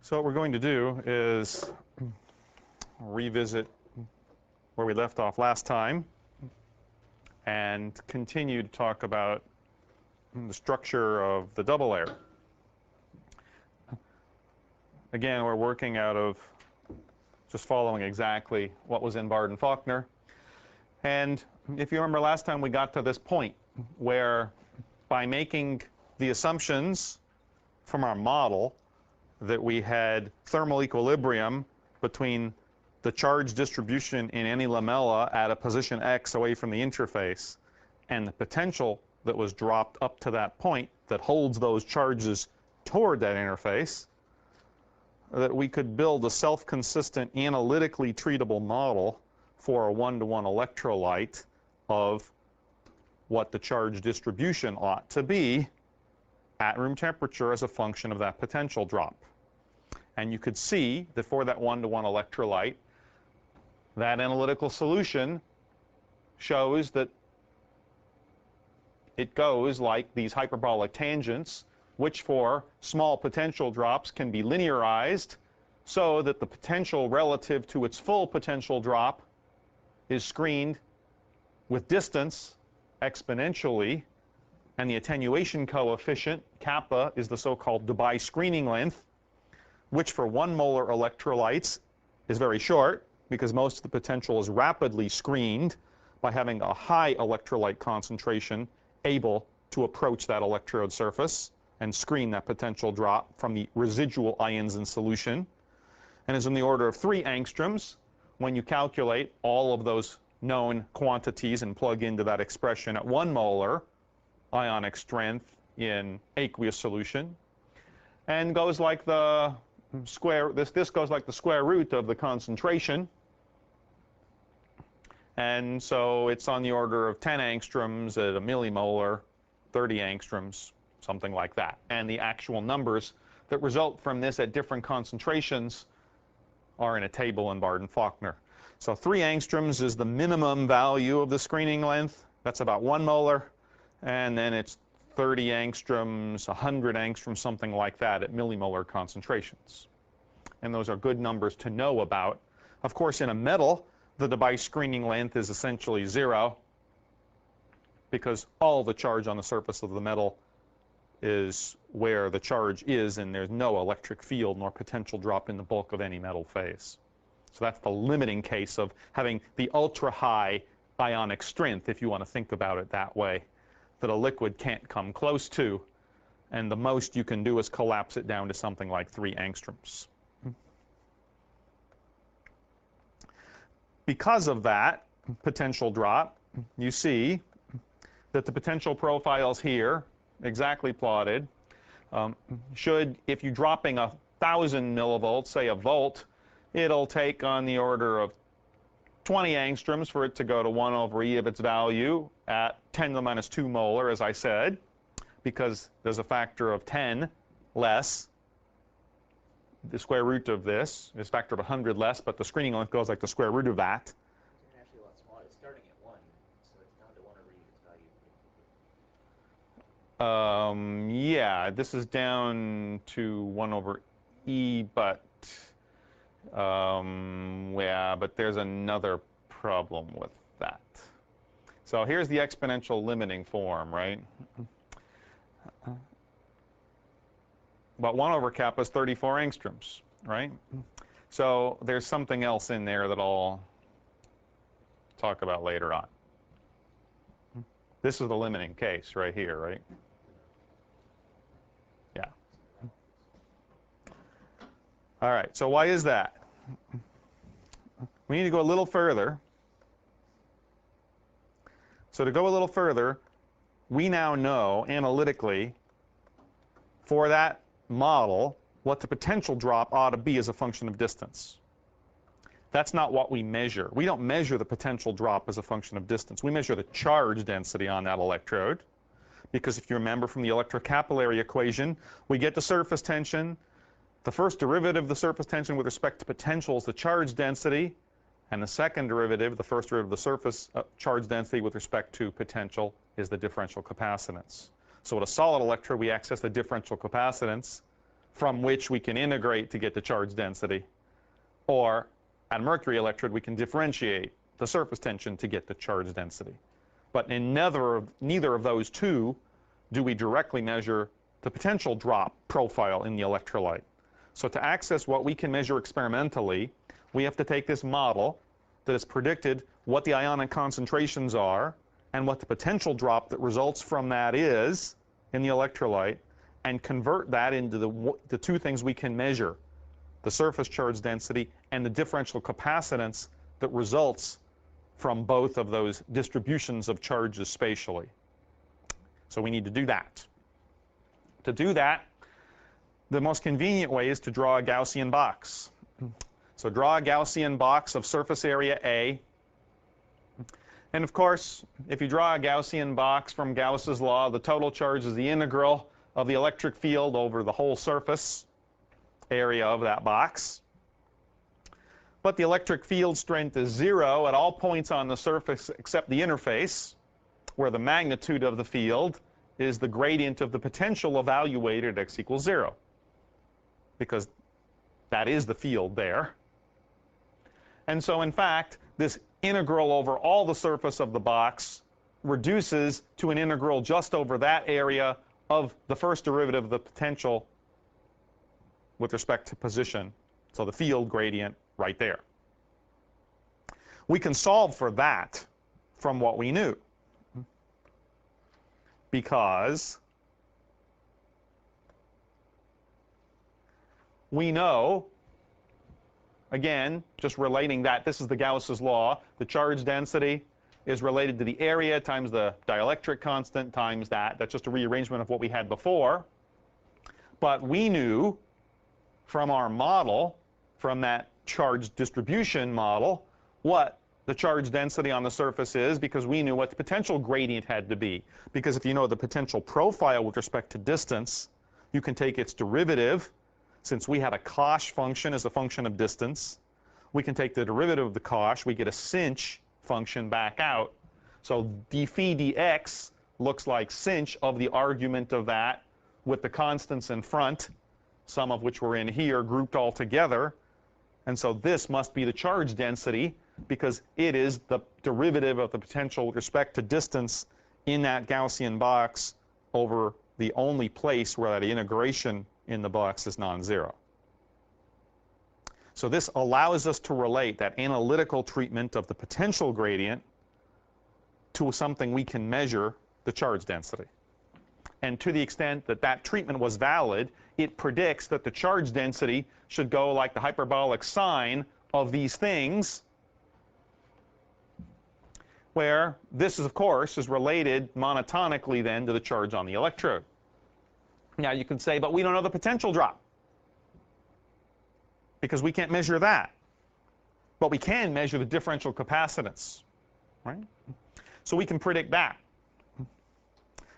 So what we're going to do is revisit where we left off last time and continue to talk about the structure of the double layer. Again, we're working out of just following exactly what was in Barden-Faulkner. And if you remember last time, we got to this point where by making the assumptions from our model that we had thermal equilibrium between the charge distribution in any lamella at a position x away from the interface and the potential that was dropped up to that point that holds those charges toward that interface, that we could build a self-consistent, analytically treatable model for a one-to-one electrolyte of what the charge distribution ought to be at room temperature as a function of that potential drop. And you could see that for that one-to-one electrolyte, that analytical solution shows that it goes like these hyperbolic tangents, which for small potential drops can be linearized so that the potential relative to its full potential drop is screened with distance exponentially, and the attenuation coefficient, kappa, is the so-called Debye screening length, which for 1 molar electrolytes is very short because most of the potential is rapidly screened by having a high electrolyte concentration able to approach that electrode surface and screen that potential drop from the residual ions in solution, and is in the order of 3 angstroms when you calculate all of those known quantities and plug into that expression at 1 molar ionic strength in aqueous solution, and goes like the square, this goes like the square root of the concentration, and so it's on the order of 10 angstroms at a millimolar, 30 angstroms, something like that. And the actual numbers that result from this at different concentrations are in a table in Barden-Faulkner. So 3 angstroms is the minimum value of the screening length. That's about 1 molar. And then it's 30 angstroms, 100 angstroms, something like that at millimolar concentrations. And those are good numbers to know about. Of course, in a metal, the Debye screening length is essentially 0 because all the charge on the surface of the metal is where the charge is, and there's no electric field nor potential drop in the bulk of any metal phase. So that's the limiting case of having the ultra-high ionic strength, if you want to think about it that way, that a liquid can't come close to, and the most you can do is collapse it down to something like 3 angstroms. Because of that potential drop, you see that the potential profiles here, exactly plotted, should, if you're dropping 1,000 millivolts, say a volt, it'll take on the order of 20 angstroms for it to go to 1 over E of its value at 10 to the minus 2 molar, as I said, because there's a factor of 10 less. The square root of this is a factor of 100 less, but the screening length goes like the square root of that. It's actually a lot smaller. It's starting at 1, so it's down to 1 over E of its value. Yeah, this is down to 1 over E, but yeah, but there's another problem with that. So here's the exponential limiting form, right? But 1 over kappa is 34 angstroms, right? So there's something else in there that I'll talk about later on. This is the limiting case right here, right? Yeah. All right, so why is that? We need to go a little further. So to go a little further, we now know analytically for that model what the potential drop ought to be as a function of distance. That's not what we measure. We don't measure the potential drop as a function of distance. We measure the charge density on that electrode, because if you remember from the electrocapillary equation, we get the surface tension. The first derivative of the surface tension with respect to potential is the charge density, and the second derivative, the first derivative of the surface charge density with respect to potential, is the differential capacitance. So with a solid electrode, we access the differential capacitance from which we can integrate to get the charge density, or at a mercury electrode we can differentiate the surface tension to get the charge density. But in neither of those two do we directly measure the potential drop profile in the electrolyte. So to access what we can measure experimentally, we have to take this model that has predicted what the ionic concentrations are and what the potential drop that results from that is in the electrolyte, and convert that into the two things we can measure, the surface charge density and the differential capacitance that results from both of those distributions of charges spatially. So we need to do that. To do that, the most convenient way is to draw a Gaussian box. So draw a Gaussian box of surface area A. And of course, if you draw a Gaussian box from Gauss's law, the total charge is the integral of the electric field over the whole surface area of that box. But the electric field strength is 0 at all points on the surface except the interface, where the magnitude of the field is the gradient of the potential evaluated at x equals 0, because that is the field there. And so, in fact, this integral over all the surface of the box reduces to an integral just over that area of the first derivative of the potential with respect to position. So the field gradient right there. We can solve for that from what we knew, because we know, again, just relating that, this is the Gauss's law, the charge density is related to the area times the dielectric constant times that. That's just a rearrangement of what we had before. But we knew from our model, from that charge distribution model, what the charge density on the surface is, because we knew what the potential gradient had to be. Because if you know the potential profile with respect to distance, you can take its derivative. Since we had a cosh function as a function of distance, we can take the derivative of the cosh. We get a sinh function back out. So d phi dx looks like sinh of the argument of that with the constants in front, some of which were in here, grouped all together. And so this must be the charge density, because it is the derivative of the potential with respect to distance in that Gaussian box over the only place where that integration in the box is non-zero. So this allows us to relate that analytical treatment of the potential gradient to something we can measure, the charge density. And to the extent that that treatment was valid, it predicts that the charge density should go like the hyperbolic sine of these things, where this, of course, is related monotonically then to the charge on the electrode. Now you can say, but we don't know the potential drop, because we can't measure that. But we can measure the differential capacitance, right? So we can predict that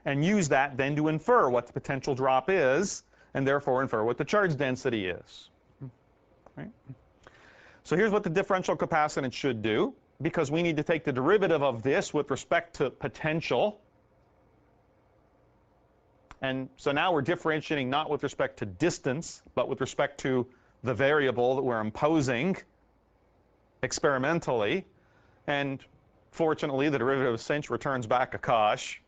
and use that then to infer what the potential drop is, and therefore infer what the charge density is. Right? So here's what the differential capacitance should do, because we need to take the derivative of this with respect to potential. And so now we're differentiating not with respect to distance, but with respect to the variable that we're imposing experimentally. And fortunately, the derivative of sinh returns back a cosh,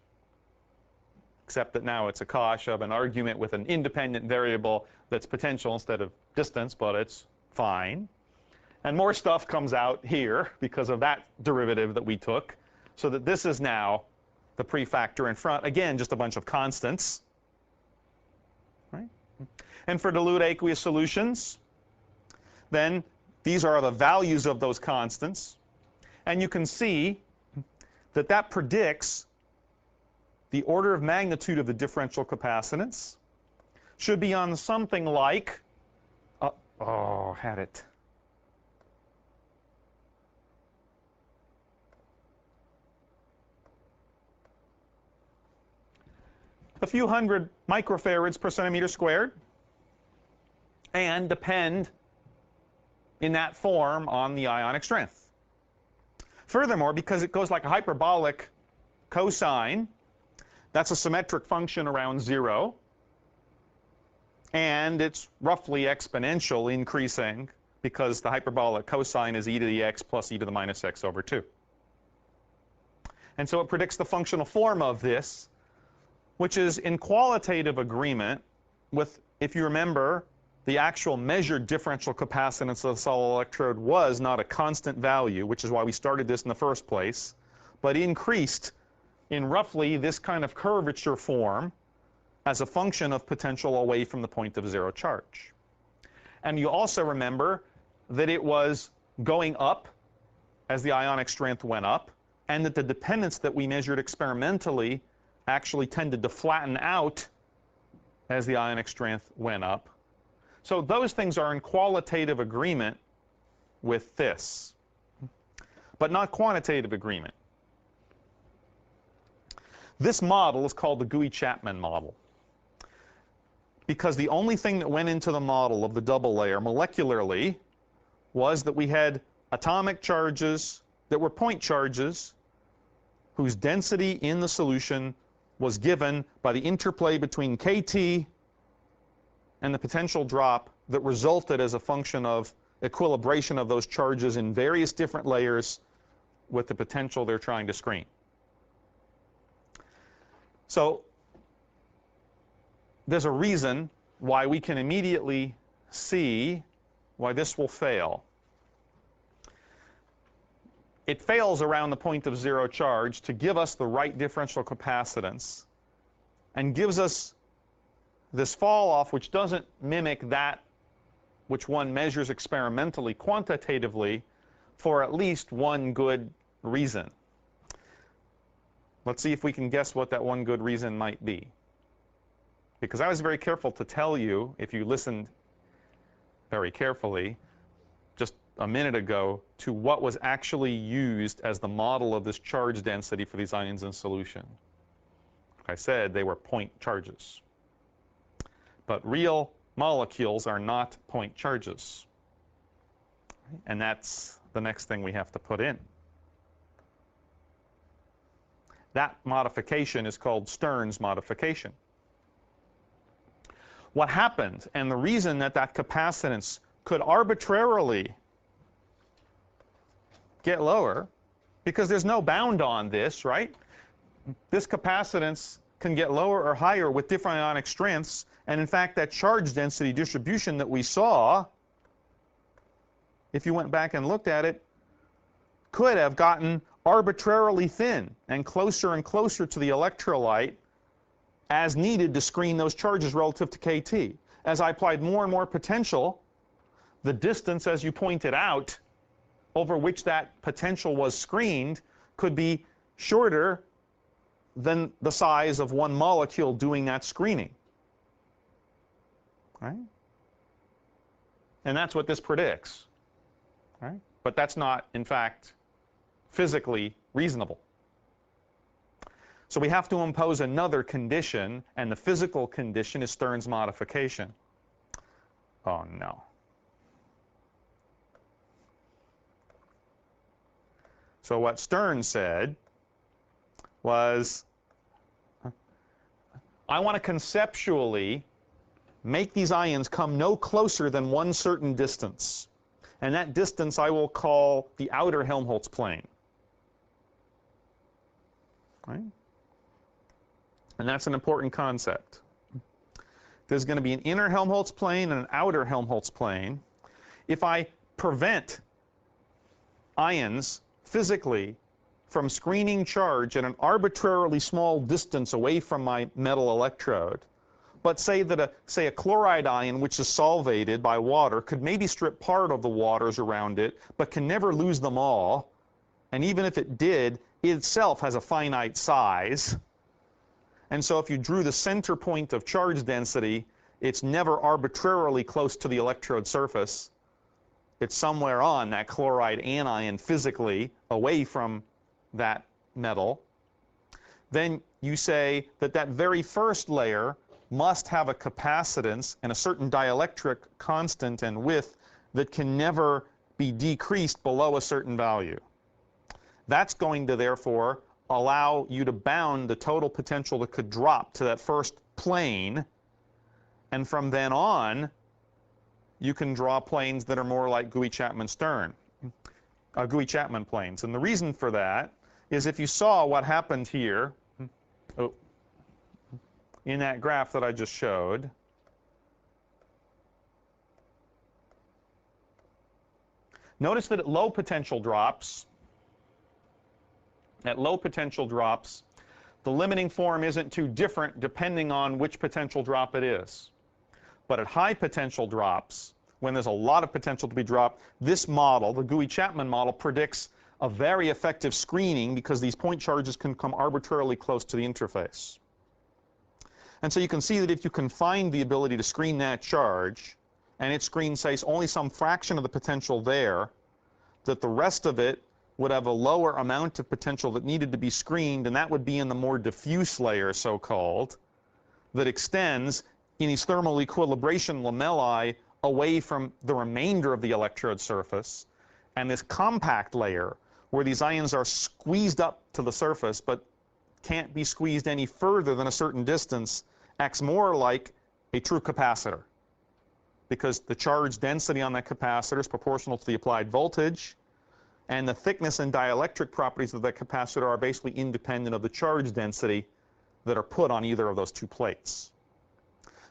except that now it's a cosh of an argument with an independent variable that's potential instead of distance, but it's fine. And more stuff comes out here because of that derivative that we took, so that this is now the prefactor in front. Again, just a bunch of constants. Right? And for dilute aqueous solutions, then these are the values of those constants. And you can see that that predicts the order of magnitude of the differential capacitance should be on something like, had it. A few hundred microfarads per centimeter squared, and depend in that form on the ionic strength. Furthermore, because it goes like a hyperbolic cosine, that's a symmetric function around 0. and it's roughly exponential increasing because the hyperbolic cosine is e to the x plus e to the minus x over 2. And so it predicts the functional form of this, which is in qualitative agreement with, if you remember, the actual measured differential capacitance of the solid electrode was not a constant value, which is why we started this in the first place, but increased in roughly this kind of curvature form as a function of potential away from the point of zero charge. And you also remember that it was going up as the ionic strength went up, and that the dependence that we measured experimentally actually tended to flatten out as the ionic strength went up. So those things are in qualitative agreement with this, but not quantitative agreement. This model is called the Gooey-Chapman model, because the only thing that went into the model of the double layer molecularly was that we had atomic charges that were point charges whose density in the solution was given by the interplay between kT and the potential drop that resulted as a function of equilibration of those charges in various different layers with the potential they're trying to screen. So there's a reason why we can immediately see why this will fail. It fails around the point of zero charge to give us the right differential capacitance and gives us this fall off which doesn't mimic that which one measures experimentally quantitatively for at least one good reason. Let's see if we can guess what that one good reason might be. Because I was very careful to tell you, if you listened very carefully, just a minute ago, to what was actually used as the model of this charge density for these ions in solution. Like I said, they were point charges. But real molecules are not point charges. And that's the next thing we have to put in. That modification is called Stern's modification. What happened, and the reason that that capacitance could arbitrarily get lower, because there's no bound on this, right? This capacitance can get lower or higher with different ionic strengths, and in fact, that charge density distribution that we saw, if you went back and looked at it, could have gotten arbitrarily thin and closer to the electrolyte as needed to screen those charges relative to kT. As I applied more and more potential, the distance, as you pointed out, over which that potential was screened could be shorter than the size of one molecule doing that screening. Right? And that's what this predicts. Right? But that's not, in fact, physically reasonable. So we have to impose another condition, and the physical condition is Stern's modification. Oh, no. So what Stern said was, I want to conceptually make these ions come no closer than one certain distance. And that distance I will call the outer Helmholtz plane. Right? And that's an important concept. There's going to be an inner Helmholtz plane and an outer Helmholtz plane. If I prevent ions physically from screening charge at an arbitrarily small distance away from my metal electrode, but say that a chloride ion which is solvated by water could maybe strip part of the waters around it, but can never lose them all, and even if it did, it itself has a finite size. And so if you drew the center point of charge density, it's never arbitrarily close to the electrode surface. It's somewhere on that chloride anion physically away from that metal. Then you say that that very first layer must have a capacitance and a certain dielectric constant and width that can never be decreased below a certain value. That's going to therefore allow you to bound the total potential that could drop to that first plane And from then on, you can draw planes that are more like Gooey-Chapman-Stern, Gooey-Chapman planes. And the reason for that is if you saw what happened here in that graph that I just showed, notice that at low potential drops, the limiting form isn't too different depending on which potential drop it is. But at high potential drops, when there's a lot of potential to be dropped, this model, the Gooey-Chapman model, predicts a very effective screening because these point charges can come arbitrarily close to the interface. And so you can see that if you can find the ability to screen that charge, and it screens, say, only some fraction of the potential there, that the rest of it would have a lower amount of potential that needed to be screened, and that would be in the more diffuse layer, so-called, that extends in these thermal equilibration lamellae away from the remainder of the electrode surface. And this compact layer, where these ions are squeezed up to the surface but can't be squeezed any further than a certain distance, acts more like a true capacitor, because the charge density on that capacitor is proportional to the applied voltage, and the thickness and dielectric properties of that capacitor are basically independent of the charge density that are put on either of those two plates.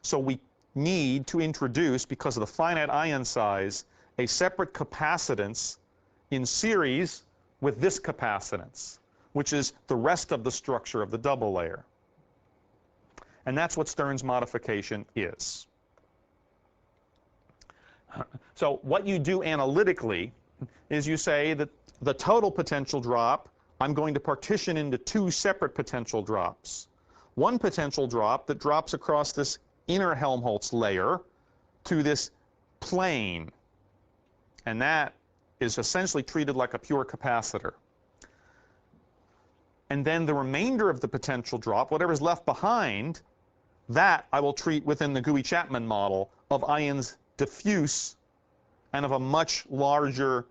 So we need to introduce, because of the finite ion size, a separate capacitance in series with this capacitance, which is the rest of the structure of the double layer. And that's what Stern's modification is. So what you do analytically is you say that the total potential drop, I'm going to partition into two separate potential drops. One potential drop that drops across this inner Helmholtz layer to this plane. And that is essentially treated like a pure capacitor. And then the remainder of the potential drop, whatever's left behind, that I will treat within the Gooey-Chapman model of ions diffuse and of a much larger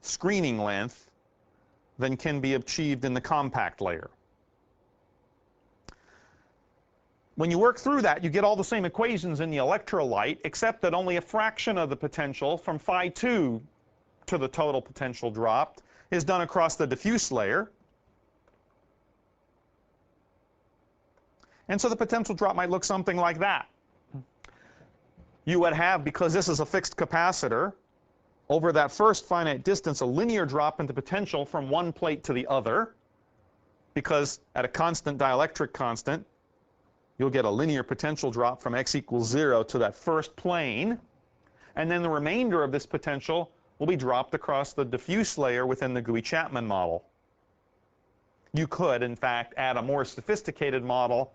screening length than can be achieved in the compact layer. When you work through that, you get all the same equations in the electrolyte, except that only a fraction of the potential from phi 2 to the total potential dropped is done across the diffuse layer. And so the potential drop might look something like that. You would have, because this is a fixed capacitor, over that first finite distance, a linear drop in the potential from one plate to the other, because at a constant dielectric constant, you'll get a linear potential drop from x equals 0 to that first plane, and then the remainder of this potential will be dropped across the diffuse layer within the Gooey-Chapman model. You could, in fact, add a more sophisticated model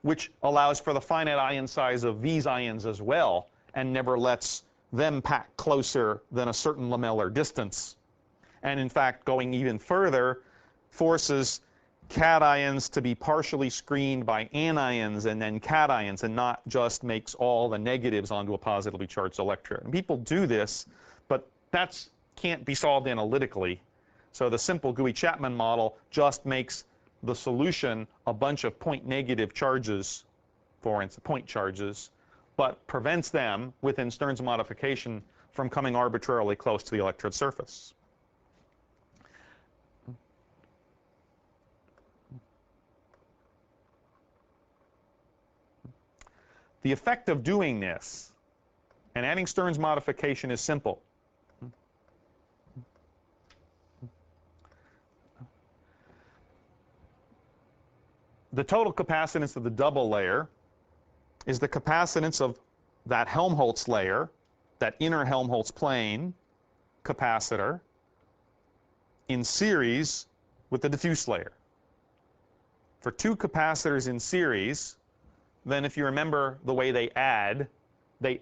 which allows for the finite ion size of these ions as well, and never lets them pack closer than a certain lamellar distance. And in fact, going even further, forces cations to be partially screened by anions and then cations, and not just makes all the negatives onto a positively charged electrode. And people do this, but that can't be solved analytically. So the simple Gooey-Chapman model just makes the solution a bunch of point negative charges, for instance, point charges, but prevents them, within Stern's modification, from coming arbitrarily close to the electrode surface. The effect of doing this and adding Stern's modification is simple. The total capacitance of the double layer is the capacitance of that Helmholtz layer, that inner Helmholtz plane capacitor, in series with the diffuse layer. For two capacitors in series, then if you remember the way they add, the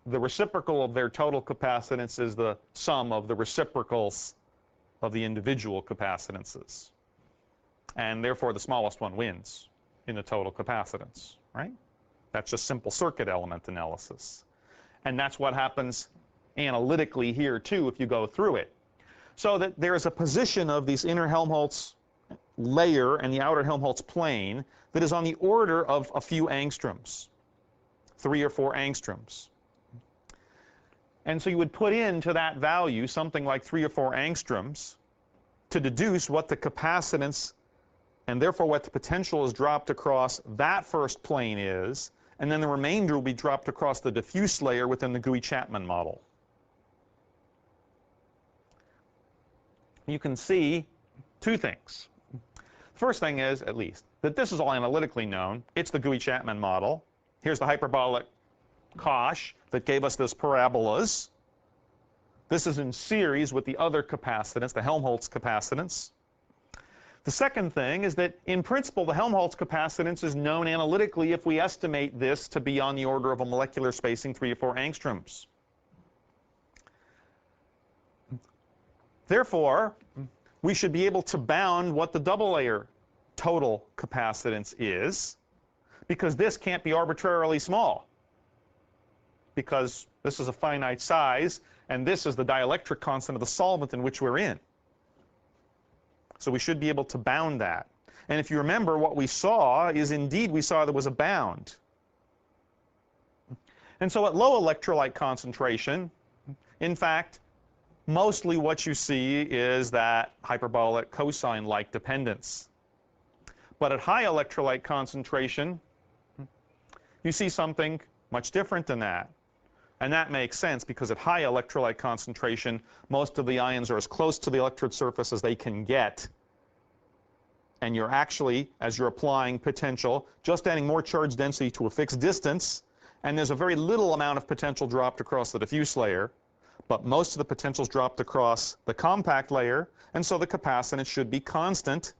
reciprocal of their total capacitance is the sum of the reciprocals of the individual capacitances. And therefore, the smallest one wins in the total capacitance, right? That's just simple circuit element analysis. And that's what happens analytically here, too, if you go through it. So that there is a position of this inner Helmholtz layer and the outer Helmholtz plane that is on the order of a few angstroms. 3 or 4 angstroms. And so you would put into that value something like 3 or 4 angstroms to deduce what the capacitance and therefore what the potential is dropped across that first plane is, and then the remainder will be dropped across the diffuse layer within the Gooey-Chapman model. You can see two things. First thing is, at least, that this is all analytically known. It's the Gooey-Chapman model. Here's the hyperbolic cosh that gave us this parabolas. This is in series with the other capacitance, the Helmholtz capacitance. The second thing is that, in principle, the Helmholtz capacitance is known analytically if we estimate this to be on the order of a molecular spacing 3 or 4 angstroms. Therefore, we should be able to bound what the double layer total capacitance is, because this can't be arbitrarily small, because this is a finite size, and this is the dielectric constant of the solvent in which we're in. So we should be able to bound that. And if you remember, what we saw is indeed we saw there was a bound. And so at low electrolyte concentration, in fact, mostly what you see is that hyperbolic cosine-like dependence. But at high electrolyte concentration, you see something much different than that. And that makes sense, because at high electrolyte concentration, most of the ions are as close to the electrode surface as they can get. And you're actually, as you're applying potential, just adding more charge density to a fixed distance, and there's a very little amount of potential dropped across the diffuse layer. But most of the potential is dropped across the compact layer, and so the capacitance should be constant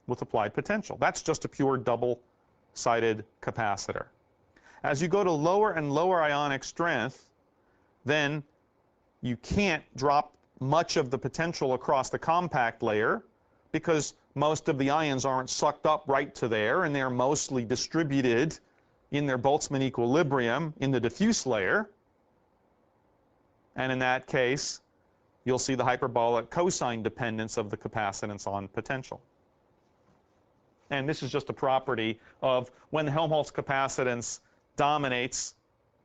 with applied potential. That's just a pure double-sided capacitor. As you go to lower and lower ionic strength, then you can't drop much of the potential across the compact layer, because most of the ions aren't sucked up right to there, and they're mostly distributed in their Boltzmann equilibrium in the diffuse layer. And in that case, you'll see the hyperbolic cosine dependence of the capacitance on potential. And this is just a property of when the Helmholtz capacitance dominates,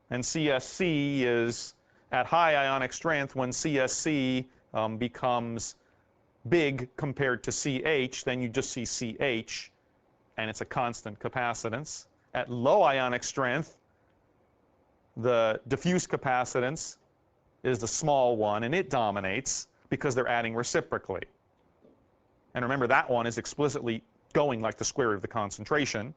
and CSC is at high ionic strength. When CSC becomes big compared to CH, then you just see CH, and it's a constant capacitance. At low ionic strength, the diffuse capacitance is the small one, and it dominates because they're adding reciprocally. And remember, that one is explicitly going like the square root of the concentration,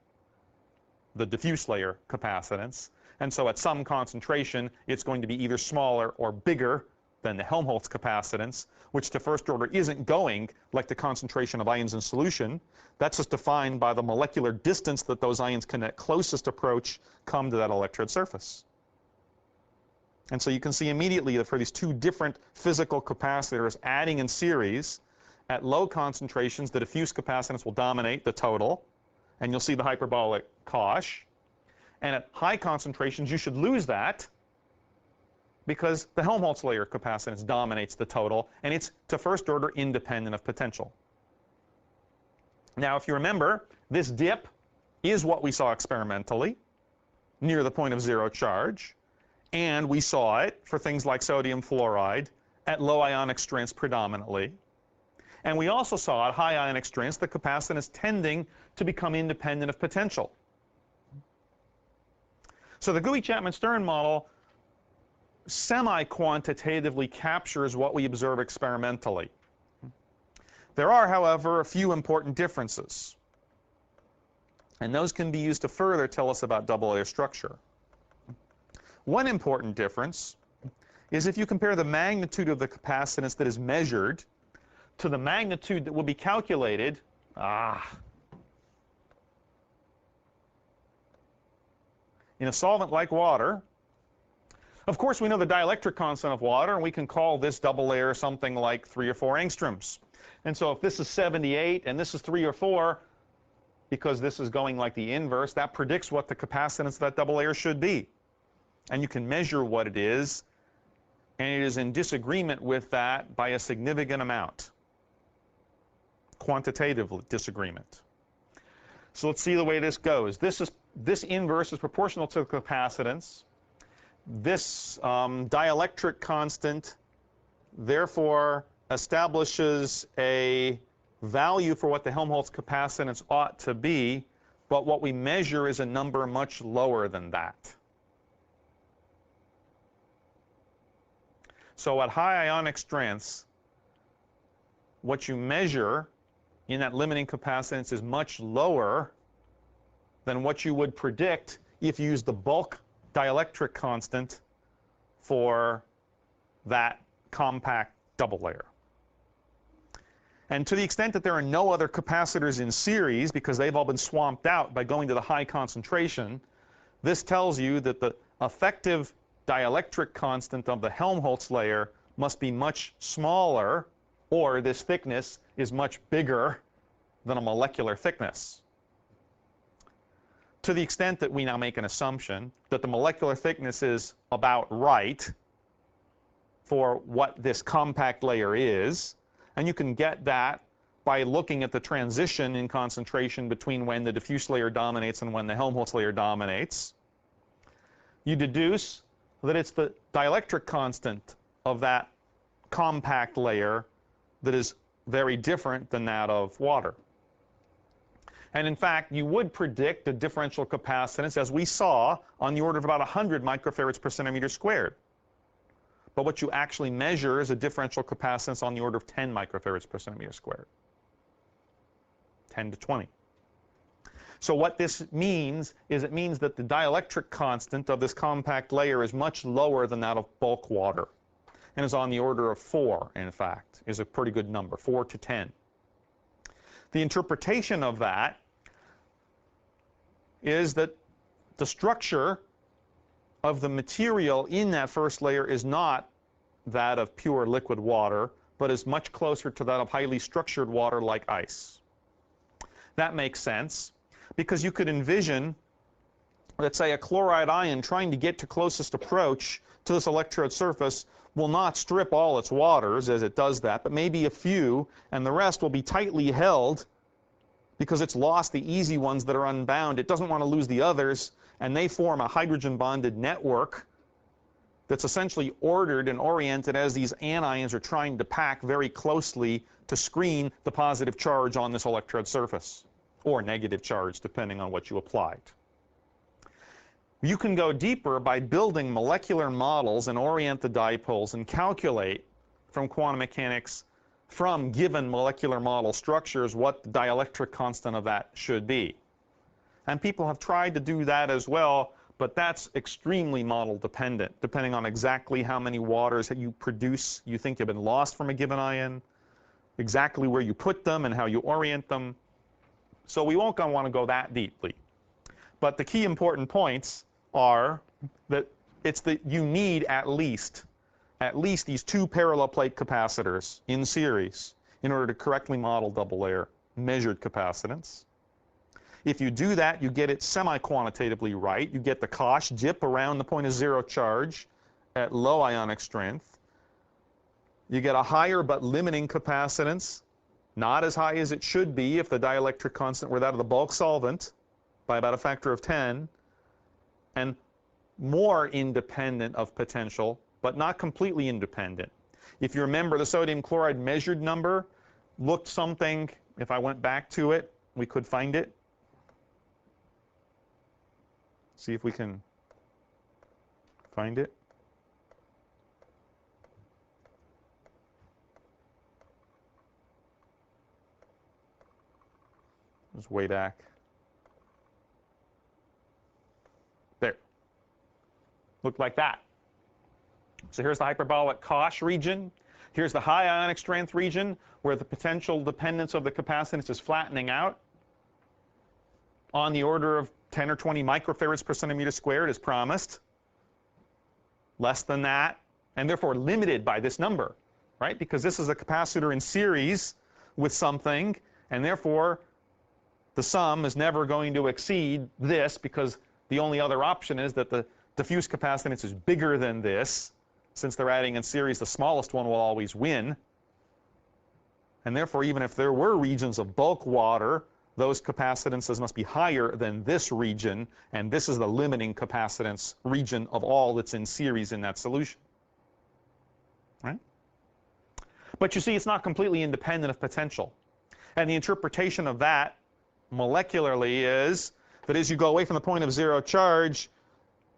the diffuse layer capacitance. And so at some concentration, it's going to be either smaller or bigger than the Helmholtz capacitance, which to first order isn't going like the concentration of ions in solution. That's just defined by the molecular distance that those ions can at closest approach come to that electrode surface. And so you can see immediately that for these two different physical capacitors adding in series, at low concentrations, the diffuse capacitance will dominate the total, and you'll see the hyperbolic cosh. And at high concentrations, you should lose that, because the Helmholtz layer capacitance dominates the total, and it's to first order independent of potential. Now, if you remember, this dip is what we saw experimentally near the point of zero charge, and we saw it for things like sodium fluoride at low ionic strengths predominantly. And we also saw at high ionic strengths the capacitance tending to become independent of potential. So the Gooey-Chapman-Stern model semi-quantitatively captures what we observe experimentally. There are, however, a few important differences, and those can be used to further tell us about double layer structure. One important difference is if you compare the magnitude of the capacitance that is measured to the magnitude that will be calculated, in a solvent like water. Of course, we know the dielectric constant of water, and we can call this double layer something like 3 or 4 angstroms. And so if this is 78 and this is 3 or 4, because this is going like the inverse, that predicts what the capacitance of that double layer should be. And you can measure what it is, and it is in disagreement with that by a significant amount. Quantitative disagreement. So let's see the way this goes. This is this inverse is proportional to the capacitance. This dielectric constant therefore establishes a value for what the Helmholtz capacitance ought to be, but what we measure is a number much lower than that. So at high ionic strengths, what you measure in that limiting capacitance is much lower than what you would predict if you use the bulk dielectric constant for that compact double layer. And to the extent that there are no other capacitors in series, because they've all been swamped out by going to the high concentration, this tells you that the effective dielectric constant of the Helmholtz layer must be much smaller, or this thickness is much bigger than a molecular thickness. To the extent that we now make an assumption that the molecular thickness is about right for what this compact layer is, and you can get that by looking at the transition in concentration between when the diffuse layer dominates and when the Helmholtz layer dominates, you deduce that it's the dielectric constant of that compact layer that is very different than that of water. And in fact, you would predict a differential capacitance, as we saw, on the order of about 100 microfarads per centimeter squared. But what you actually measure is a differential capacitance on the order of 10 microfarads per centimeter squared. 10 to 20. So what this means is it means that the dielectric constant of this compact layer is much lower than that of bulk water, and is on the order of 4, in fact, is a pretty good number, 4 to 10. The interpretation of that is that the structure of the material in that first layer is not that of pure liquid water, but is much closer to that of highly structured water like ice. That makes sense, because you could envision, let's say, a chloride ion trying to get to closest approach to this electrode surface will not strip all its waters as it does that, but maybe a few, and the rest will be tightly held because it's lost the easy ones that are unbound. It doesn't want to lose the others, and they form a hydrogen-bonded network that's essentially ordered and oriented as these anions are trying to pack very closely to screen the positive charge on this electrode surface, or negative charge, depending on what you applied. You can go deeper by building molecular models and orient the dipoles and calculate from quantum mechanics, from given molecular model structures, what the dielectric constant of that should be. And people have tried to do that as well, but that's extremely model dependent, depending on exactly how many waters that you produce you think have been lost from a given ion, exactly where you put them and how you orient them. So we won't want to go that deeply. But the key important points are that you need at least these two parallel plate capacitors in series in order to correctly model double layer measured capacitance. If you do that, you get it semi-quantitatively right. You get the Koch dip around the point of zero charge at low ionic strength. You get a higher but limiting capacitance, not as high as it should be if the dielectric constant were that of the bulk solvent, by about a factor of 10, and more independent of potential, but not completely independent. If you remember, the sodium chloride measured number looked something, if I went back to it, we could find it. See if we can find it. It was way back. There. Looked like that. So here's the hyperbolic Koch region. Here's the high ionic strength region, where the potential dependence of the capacitance is flattening out on the order of 10 or 20 microfarads per centimeter squared, as promised. Less than that, and therefore limited by this number, right? Because this is a capacitor in series with something, and therefore the sum is never going to exceed this, because the only other option is that the diffuse capacitance is bigger than this. Since they're adding in series, the smallest one will always win. And therefore, even if there were regions of bulk water those capacitances must be higher than this region, and this is the limiting capacitance region of all that's in series in that solution. Right? But you see, it's not completely independent of potential. And the interpretation of that molecularly is that as you go away from the point of zero charge,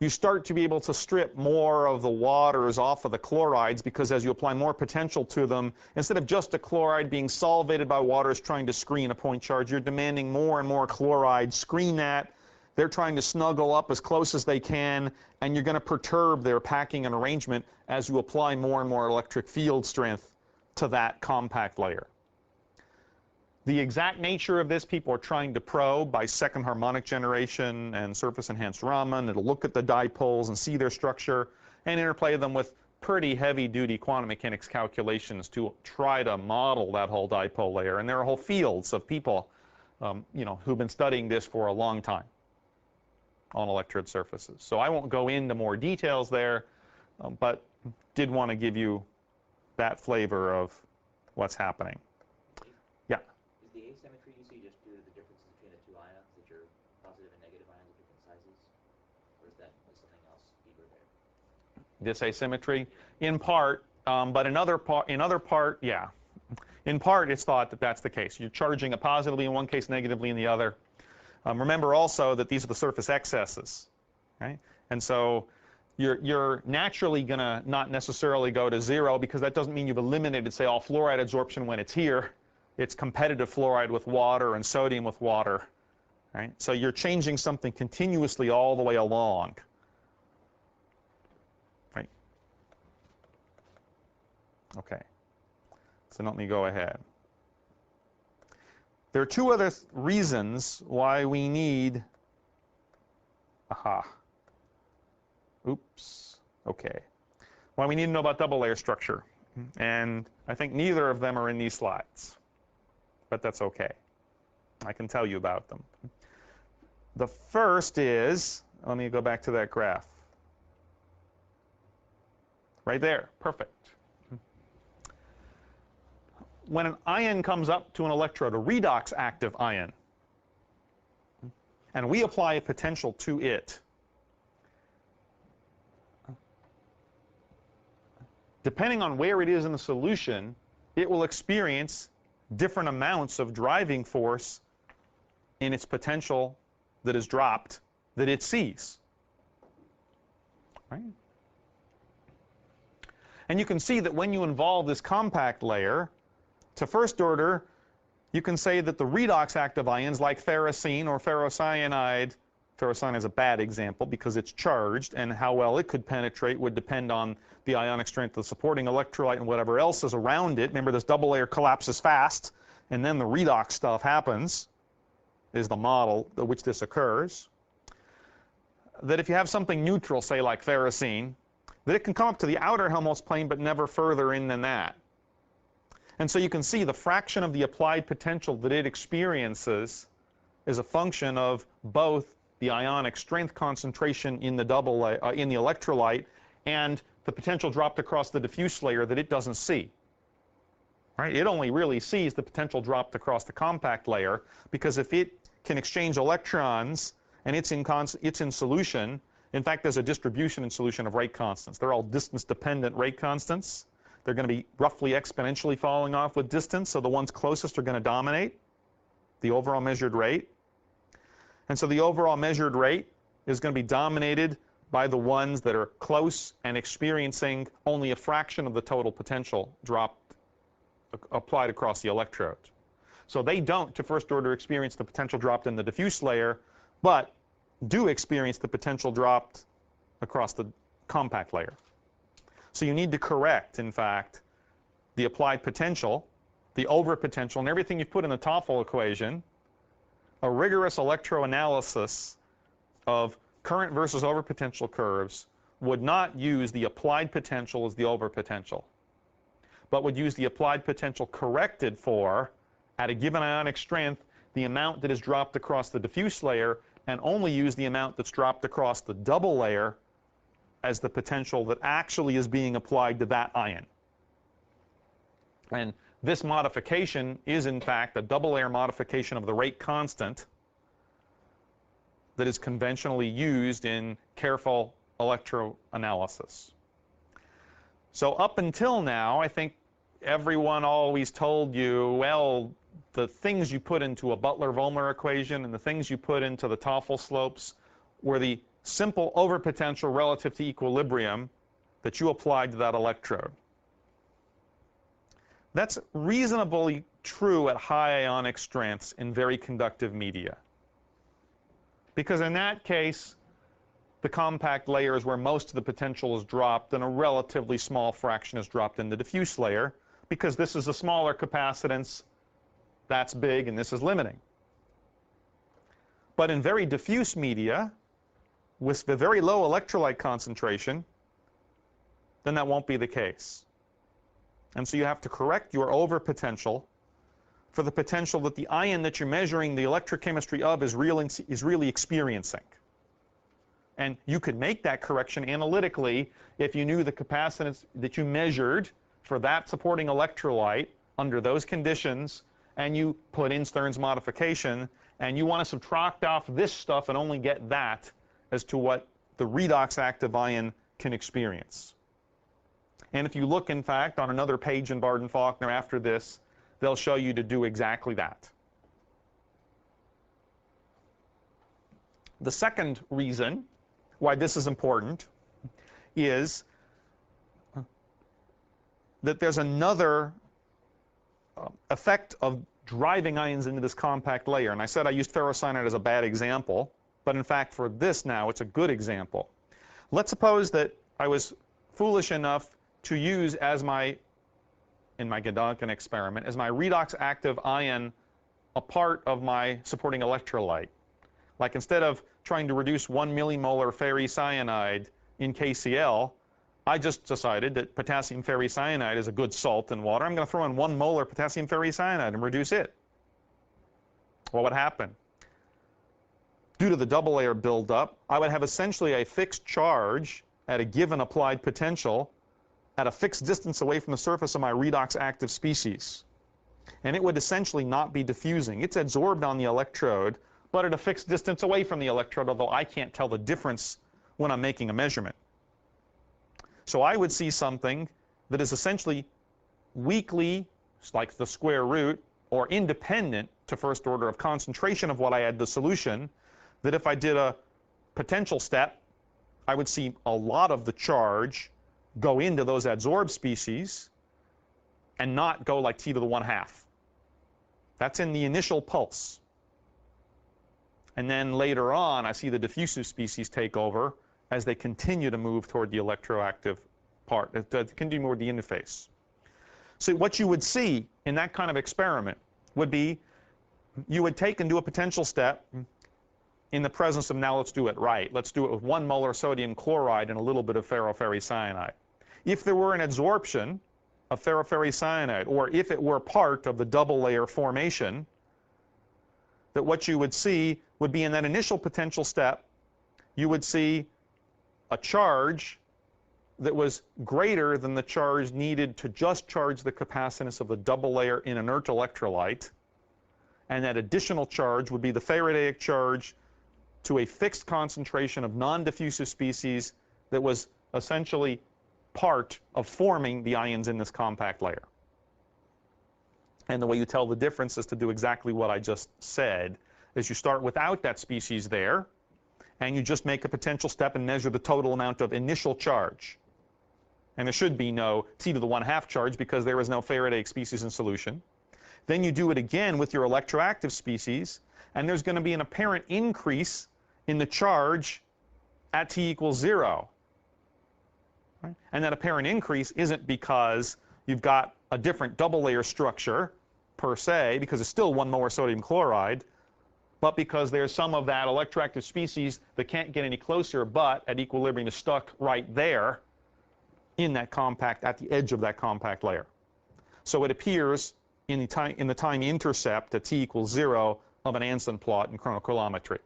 you start to be able to strip more of the waters off of the chlorides, because as you apply more potential to them, instead of just a chloride being solvated by waters trying to screen a point charge, you're demanding more and more chloride screen that. They're trying to snuggle up as close as they can, and you're going to perturb their packing and arrangement as you apply more and more electric field strength to that compact layer. The exact nature of this, people are trying to probe by second harmonic generation and surface-enhanced Raman. It'll look at the dipoles and see their structure and interplay them with pretty heavy-duty quantum mechanics calculations to try to model that whole dipole layer. And there are whole fields of people, who've been studying this for a long time on electrode surfaces. So I won't go into more details there, but did want to give you that flavor of what's happening. The asymmetry you see just due to the differences between the two ions, that your positive and negative ions are different sizes? Or is that something else deeper there? This asymmetry? In part, but in other part, yeah. In part, it's thought that that's the case. You're charging it positively in one case, negatively in the other. Remember also that these are the surface excesses, right? And so you're naturally going to not necessarily go to zero, because that doesn't mean you've eliminated, say, all fluoride absorption when it's here. It's competitive fluoride with water and sodium with water, right? So you're changing something continuously all the way along, right? Okay. So let me go ahead. There are two other reasons why we need, okay. Why we need to know about double layer structure. And I think neither of them are in these slides. But that's okay. I can tell you about them. The first is, let me go back to that graph. Right there, perfect. When an ion comes up to an electrode, a redox active ion, and we apply a potential to it, depending on where it is in the solution, it will experience different amounts of driving force in its potential that is dropped that it sees. Right? And you can see that when you involve this compact layer, to first order, you can say that the redox active ions like ferrocene or ferrocyanide, ferrocyanide is a bad example because it's charged, and how well it could penetrate would depend on the ionic strength of the supporting electrolyte and whatever else is around it. Remember, this double layer collapses fast, and then the redox stuff happens, is the model at which this occurs. That if you have something neutral, say like ferrocene, that it can come up to the outer Helmholtz plane but never further in than that. And so you can see the fraction of the applied potential that it experiences is a function of both the ionic strength concentration in the in the electrolyte and the potential dropped across the diffuse layer that it doesn't see. Right? It only really sees the potential dropped across the compact layer, because if it can exchange electrons and it's in solution, in fact, there's a distribution in solution of rate constants. They're all distance-dependent rate constants. They're going to be roughly exponentially falling off with distance, so the ones closest are going to dominate the overall measured rate. And so the overall measured rate is going to be dominated by the ones that are close and experiencing only a fraction of the total potential dropped applied across the electrode. So they don't, to first order, experience the potential dropped in the diffuse layer, but do experience the potential dropped across the compact layer. So you need to correct, in fact, the applied potential, the over potential, and everything you've put in the TOEFL equation. A rigorous electroanalysis of current versus over potential curves would not use the applied potential as the over potential, but would use the applied potential corrected for, at a given ionic strength, the amount that is dropped across the diffuse layer, and only use the amount that's dropped across the double layer as the potential that actually is being applied to that ion. And this modification is, in fact, a double layer modification of the rate constant that is conventionally used in careful electroanalysis. So up until now, I think everyone always told you, well, the things you put into a Butler-Volmer equation and the things you put into the Toffel slopes were the simple overpotential relative to equilibrium that you applied to that electrode. That's reasonably true at high ionic strengths in very conductive media. Because in that case, the compact layer is where most of the potential is dropped and a relatively small fraction is dropped in the diffuse layer, because this is a smaller capacitance, that's big, and this is limiting. But in very diffuse media, with the very low electrolyte concentration, then that won't be the case. And so you have to correct your overpotential for the potential that the ion that you're measuring the electrochemistry of is really experiencing. And you could make that correction analytically if you knew the capacitance that you measured for that supporting electrolyte under those conditions, and you put in Stern's modification, and you want to subtract off this stuff and only get that as to what the redox active ion can experience. And if you look, in fact, on another page in Barden-Faulkner after this, they'll show you to do exactly that. The second reason why this is important is that there's another effect of driving ions into this compact layer. And I said I used ferrocyanide as a bad example, but in fact for this now it's a good example. Let's suppose that I was foolish enough to use as in my Gedanken experiment, as my redox active ion a part of my supporting electrolyte. Like instead of trying to reduce 1 millimolar ferricyanide in KCl, I just decided that potassium ferricyanide is a good salt in water. I'm going to throw in 1 molar potassium ferricyanide and reduce it. What would happen? Due to the double layer buildup, I would have essentially a fixed charge at a given applied potential at a fixed distance away from the surface of my redox active species. And it would essentially not be diffusing. It's adsorbed on the electrode, but at a fixed distance away from the electrode, although I can't tell the difference when I'm making a measurement. So I would see something that is essentially weakly, like the square root, or independent to first order of concentration of what I add to the solution, that if I did a potential step, I would see a lot of the charge go into those adsorbed species and not go like t to the 1/2. That's in the initial pulse. And then later on, I see the diffusive species take over as they continue to move toward the electroactive part, continue toward the interface. So what you would see in that kind of experiment would be you would take and do a potential step in the presence of, now let's do it right. Let's do it with 1 molar sodium chloride and a little bit of ferroferricyanide. If there were an adsorption of ferroferricyanide, or if it were part of the double layer formation, that what you would see would be in that initial potential step, you would see a charge that was greater than the charge needed to just charge the capacitance of the double layer in inert electrolyte. And that additional charge would be the Faradaic charge to a fixed concentration of non-diffusive species that was essentially part of forming the ions in this compact layer. And the way you tell the difference is to do exactly what I just said, is you start without that species there, and you just make a potential step and measure the total amount of initial charge. And there should be no t to the 1/2 charge because there is no Faradaic species in solution. Then you do it again with your electroactive species, and there's going to be an apparent increase in the charge at t equals 0. Right? And that apparent increase isn't because you've got a different double layer structure per se, because it's still 1 molar sodium chloride, but because there's some of that electroactive species that can't get any closer, but at equilibrium is stuck right there in that compact, at the edge of that compact layer. So it appears in the time intercept at t equals 0 of an Anson plot in chronocoulometry.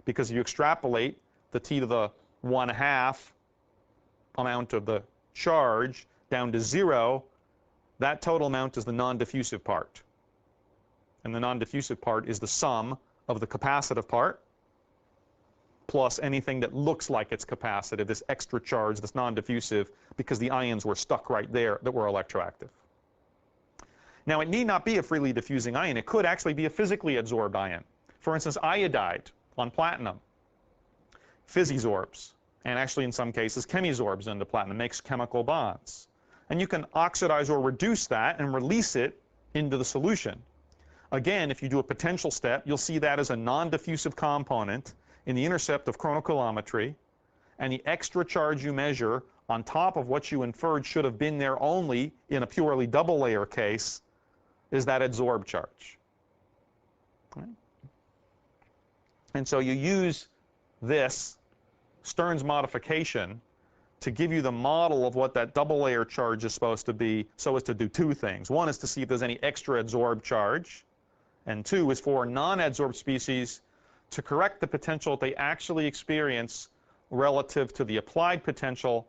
Because if you extrapolate the t to the 1/2 amount of the charge down to 0, That total amount is the non-diffusive part. And the non-diffusive part is the sum of the capacitive part plus anything that looks like it's capacitive, this extra charge that's non-diffusive because the ions were stuck right there that were electroactive. Now, it need not be a freely diffusing ion. It could actually be a physically absorbed ion. For instance, iodide on platinum physisorbs, and actually in some cases chemisorbs into platinum, makes chemical bonds. And you can oxidize or reduce that and release it into the solution. Again, if you do a potential step, you'll see that as a non-diffusive component in the intercept of chronocoulometry, and the extra charge you measure on top of what you inferred should have been there only in a purely double layer case is that adsorbed charge. Right? And so you use this Stern's modification to give you the model of what that double layer charge is supposed to be, so as to do two things. One is to see if there's any extra adsorbed charge, and two is for non-adsorbed species to correct the potential that they actually experience relative to the applied potential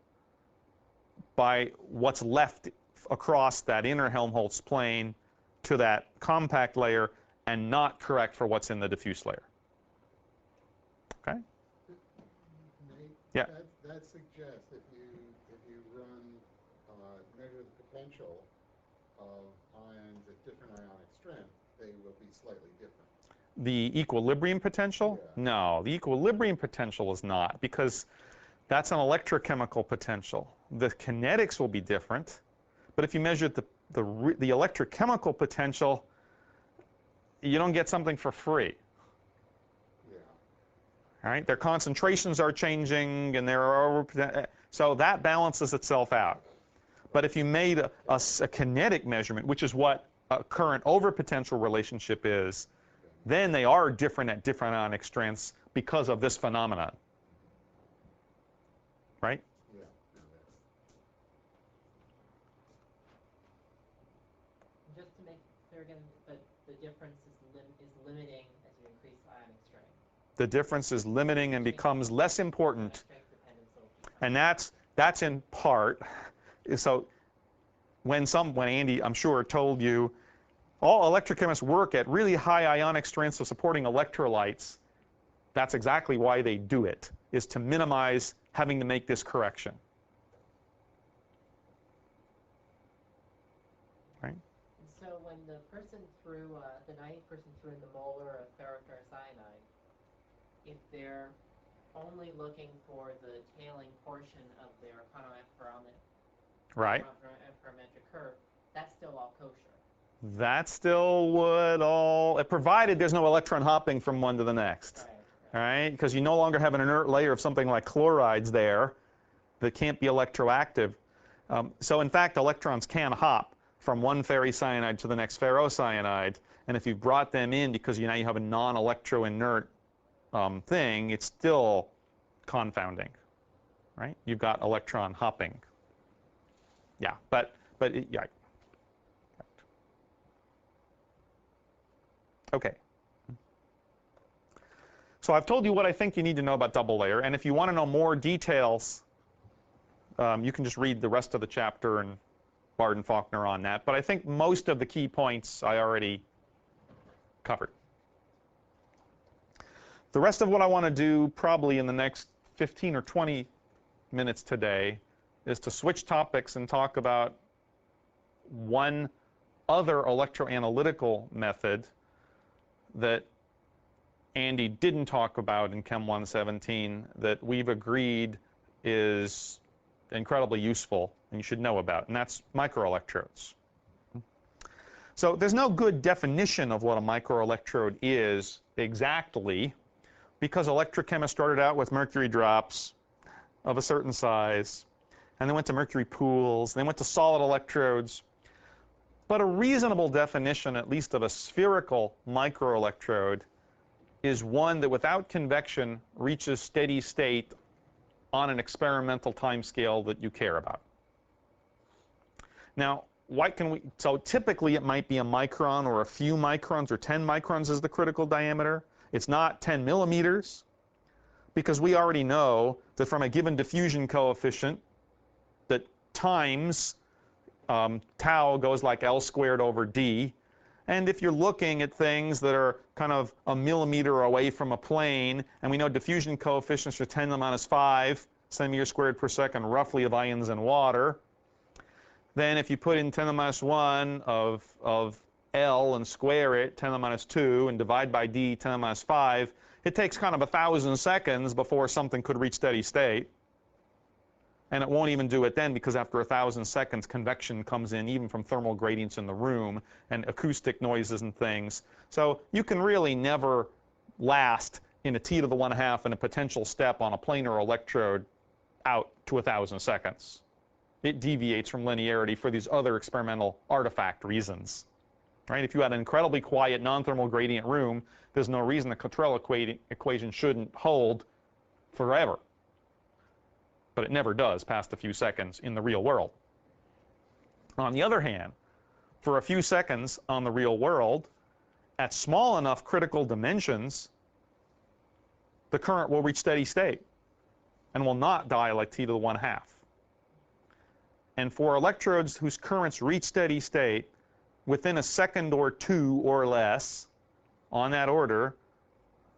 by what's left across that inner Helmholtz plane to that compact layer, and not correct for what's in the diffuse layer. Okay? Nate, yeah. That suggests if you run measure the potential of ions at different ionic strength, they will be slightly different. The equilibrium potential? Yeah. No, the equilibrium potential is not, because that's an electrochemical potential. The kinetics will be different, but if you measure the electrochemical potential, you don't get something for free. Yeah. All right, their concentrations are changing, and there are so that balances itself out. But if you made a kinetic measurement, which is what a current overpotential relationship is, then they are different at different ionic strengths because of this phenomenon. Right? Yeah. Just to make clear again, but the difference is limiting as you increase ionic strength. The difference is limiting and becomes less important. And that's in part. So when Andy, I'm sure, told you, all electrochemists work at really high ionic strengths of supporting electrolytes, that's exactly why they do it, is to minimize having to make this correction. Right? And so when the person threw, the naive person threw in the molar of ferrocyanide, if they're only looking for the tailing portion of their Right. parametric curve, that's still all kosher. That still would all, provided there's no electron hopping from one to the next. Right. All right? Because you no longer have an inert layer of something like chlorides there that can't be electroactive. So in fact, electrons can hop from one ferrocyanide to the next ferrocyanide, and if you brought them in because now you have a non-electroinert thing, it's still confounding, right? You've got electron hopping. Yeah, yeah. Okay. So I've told you what I think you need to know about double layer, and if you want to know more details, you can just read the rest of the chapter and Bard and Faulkner on that. But I think most of the key points I already covered. The rest of what I want to do probably in the next 15 or 20 minutes today is to switch topics and talk about one other electroanalytical method that Andy didn't talk about in Chem 117 that we've agreed is incredibly useful and you should know about, and that's microelectrodes. So there's no good definition of what a microelectrode is exactly, because electrochemists started out with mercury drops of a certain size, and they went to mercury pools, and they went to solid electrodes. But a reasonable definition, at least of a spherical microelectrode, is one that without convection reaches steady state on an experimental time scale that you care about. Now, so typically it might be a micron or a few microns, or 10 microns is the critical diameter. It's not 10 millimeters, because we already know that from a given diffusion coefficient that times tau goes like L squared over D. And if you're looking at things that are kind of a millimeter away from a plane, and we know diffusion coefficients are 10 to the minus 5 centimeters squared per second, roughly, of ions in water, then if you put in 10 to the minus 1 of L and square it, 10 to the minus 2, and divide by D, 10 to the minus 5, it takes kind of 1,000 seconds before something could reach steady state. And it won't even do it then, because after 1,000 seconds, convection comes in, even from thermal gradients in the room, and acoustic noises and things. So you can really never last in a t to the 1/2 and a potential step on a planar electrode out to 1,000 seconds. It deviates from linearity for these other experimental artifact reasons. Right? If you had an incredibly quiet, non-thermal gradient room, there's no reason the Cottrell equation shouldn't hold forever. But it never does past a few seconds in the real world. On the other hand, for a few seconds on the real world, at small enough critical dimensions, the current will reach steady state and will not die like t to the 1/2. And for electrodes whose currents reach steady state within a second or two or less, on that order,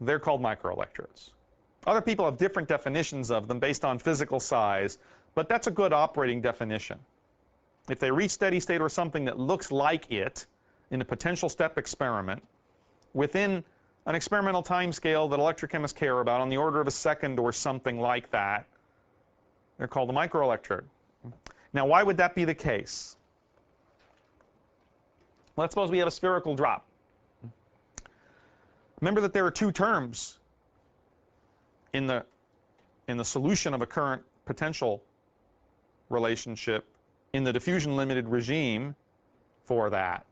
they're called microelectrodes. Other people have different definitions of them based on physical size, but that's a good operating definition. If they reach steady state or something that looks like it in a potential step experiment within an experimental time scale that electrochemists care about, on the order of a second or something like that, they're called a microelectrode. Now, why would that be the case? Let's suppose we have a spherical drop. Remember that there are two terms in the solution of a current potential relationship in the diffusion limited regime for that.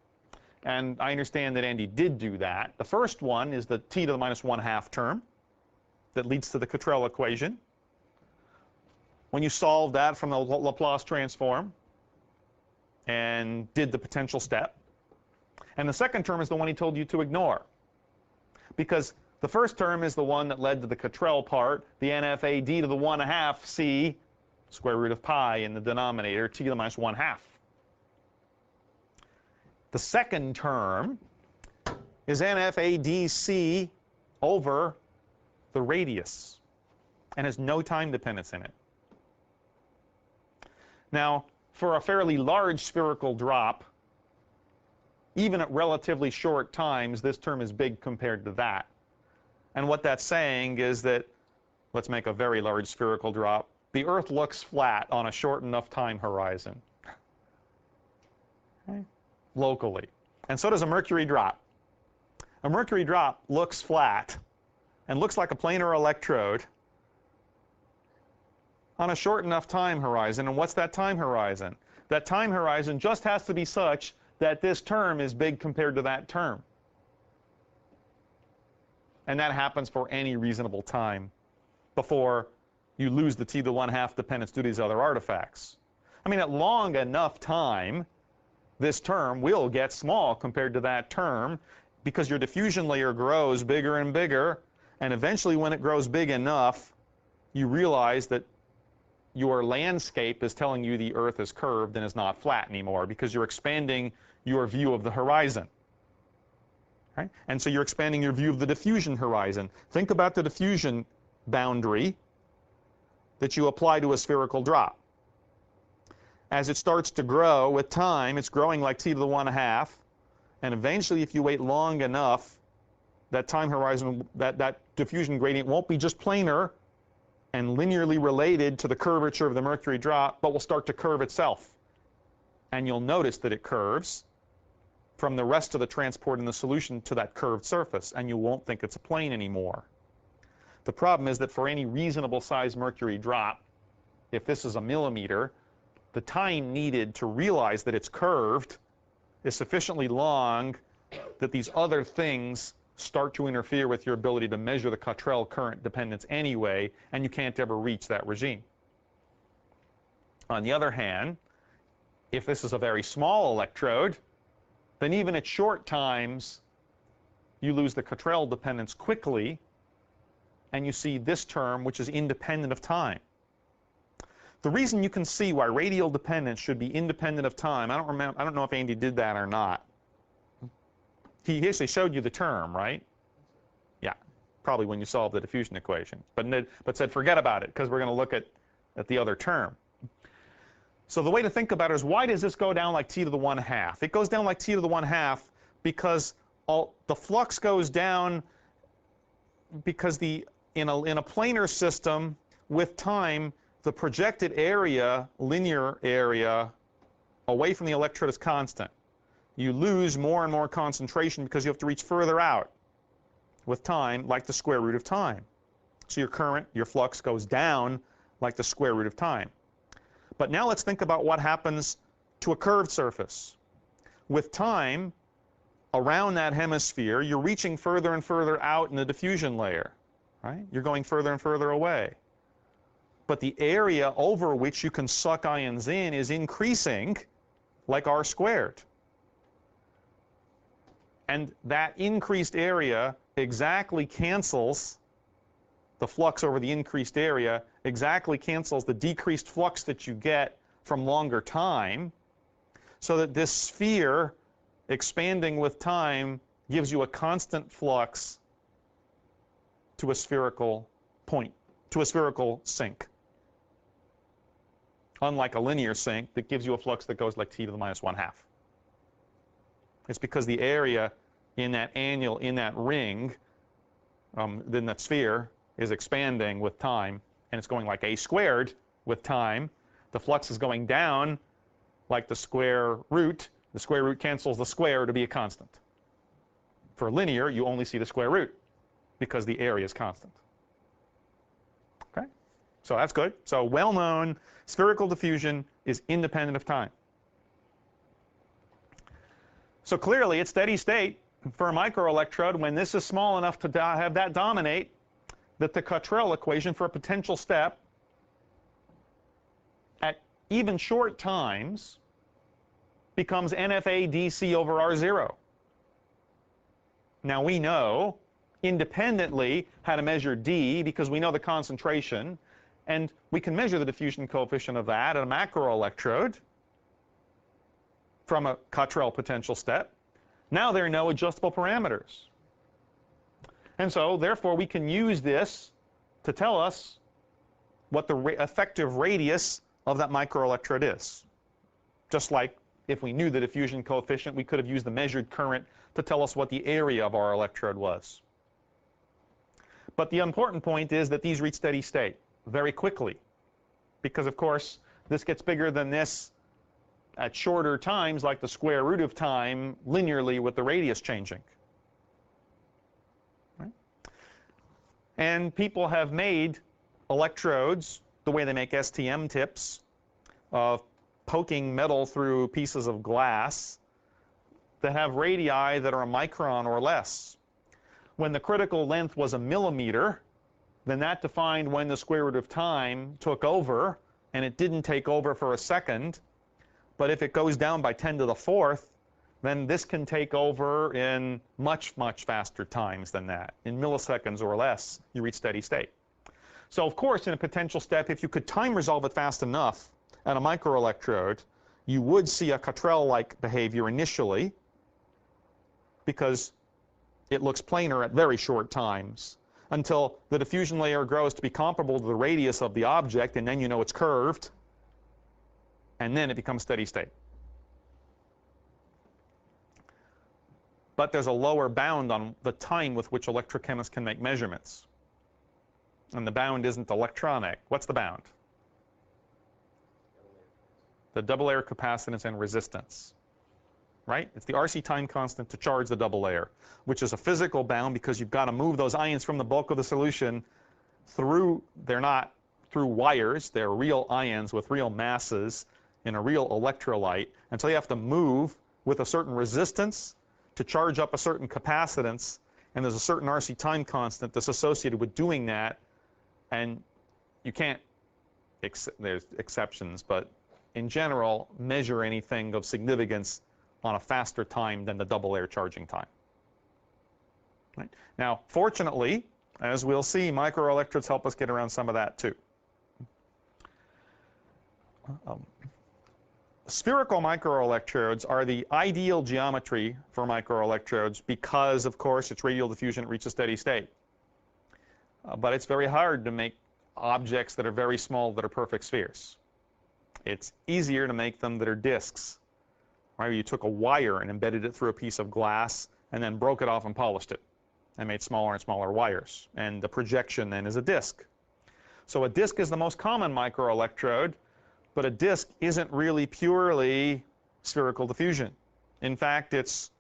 And I understand that Andy did do that. The first one is the t to the minus 1/2 term that leads to the Cottrell equation. When you solve that from the Laplace transform and did the potential step. And the second term is the one he told you to ignore, because the first term is the one that led to the Cottrell part, the NFAD to the 1/2 C square root of pi in the denominator, t to the minus 1/2. The second term is NFADC over the radius and has no time dependence in it. Now, for a fairly large spherical drop, even at relatively short times, this term is big compared to that. And what that's saying is that, let's make a very large spherical drop, the Earth looks flat on a short enough time horizon, okay, locally. And so does a mercury drop. A mercury drop looks flat and looks like a planar electrode on a short enough time horizon. And what's that time horizon? That time horizon just has to be such that this term is big compared to that term. And that happens for any reasonable time before you lose the t to the 1/2 dependence due to these other artifacts. I mean, at long enough time, this term will get small compared to that term, because your diffusion layer grows bigger and bigger, and eventually when it grows big enough, you realize that your landscape is telling you the Earth is curved and is not flat anymore, because you're expanding your view of the horizon. Right? And so you're expanding your view of the diffusion horizon. Think about the diffusion boundary that you apply to a spherical drop. As it starts to grow with time, it's growing like t to the 1/2, and eventually, if you wait long enough, that time horizon, that diffusion gradient won't be just planar and linearly related to the curvature of the mercury drop, but will start to curve itself. And you'll notice that it curves from the rest of the transport in the solution to that curved surface, and you won't think it's a plane anymore. The problem is that for any reasonable size mercury drop, if this is a millimeter, the time needed to realize that it's curved is sufficiently long that these other things start to interfere with your ability to measure the Cottrell current dependence anyway, and you can't ever reach that regime. On the other hand, if this is a very small electrode, then even at short times, you lose the Cottrell dependence quickly, and you see this term, which is independent of time. The reason you can see why radial dependence should be independent of time, I don't know if Andy did that or not. He actually showed you the term, right? Yeah, probably when you solved the diffusion equation. But said forget about it because we're going to look at the other term. So the way to think about it is, why does this go down like t to the 1/2? It goes down like t to the 1/2 because the flux goes down because in a planar system with time, the projected area, linear area, away from the electrode is constant. You lose more and more concentration because you have to reach further out with time, like the square root of time. So your current, your flux goes down like the square root of time. But now let's think about what happens to a curved surface. With time, around that hemisphere, you're reaching further and further out in the diffusion layer, right? You're going further and further away. But the area over which you can suck ions in is increasing like r squared. And that increased area exactly cancels the flux over the increased area, exactly cancels the decreased flux that you get from longer time, so that this sphere expanding with time gives you a constant flux to a spherical point, to a spherical sink. Unlike a linear sink that gives you a flux that goes like t to the -1/2. It's because the area in that ring, in that sphere, is expanding with time, and it's going like a squared with time. The flux is going down like the square root. The square root cancels the square to be a constant. For linear, you only see the square root because the area is constant. Okay? So that's good. So well-known, spherical diffusion is independent of time. So clearly, at steady state, for a microelectrode, when this is small enough to have that dominate, that the Cottrell equation for a potential step at even short times becomes NFA dc over R0. Now we know independently how to measure d because we know the concentration, and we can measure the diffusion coefficient of that at a macroelectrode from a Cottrell potential step. Now there are no adjustable parameters. And so, therefore, we can use this to tell us what the effective radius of that microelectrode is. Just like if we knew the diffusion coefficient, we could have used the measured current to tell us what the area of our electrode was. But the important point is that these reach steady state very quickly, because, of course, this gets bigger than this at shorter times, like the square root of time, linearly with the radius changing. Right? And people have made electrodes the way they make STM tips, of poking metal through pieces of glass that have radii that are a micron or less. When the critical length was a millimeter, then that defined when the square root of time took over, and it didn't take over for a second. But if it goes down by 10 to the 4th, then this can take over in much, much faster times than that. In milliseconds or less, you reach steady state. So, of course, in a potential step, if you could time resolve it fast enough at a microelectrode, you would see a Cottrell-like behavior initially, because it looks planar at very short times, until the diffusion layer grows to be comparable to the radius of the object, and then you know it's curved, and then it becomes steady state. But there's a lower bound on the time with which electrochemists can make measurements. And the bound isn't electronic. What's the bound? The double layer capacitance and resistance. Right? It's the RC time constant to charge the double layer, which is a physical bound because you've got to move those ions from the bulk of the solution through, they're not through wires, they're real ions with real masses in a real electrolyte, and so you have to move with a certain resistance to charge up a certain capacitance, and there's a certain RC time constant that's associated with doing that, and you can't, there's exceptions, but in general, measure anything of significance on a faster time than the double layer charging time. Right? Now, fortunately, as we'll see, microelectrodes help us get around some of that too. Spherical microelectrodes are the ideal geometry for microelectrodes because, of course, it's radial diffusion, it reaches steady state. But it's very hard to make objects that are very small that are perfect spheres. It's easier to make them that are disks. Right? You took a wire and embedded it through a piece of glass and then broke it off and polished it and made smaller and smaller wires. And the projection then is a disk. So a disk is the most common microelectrode, but a disk isn't really purely spherical diffusion. In fact, it's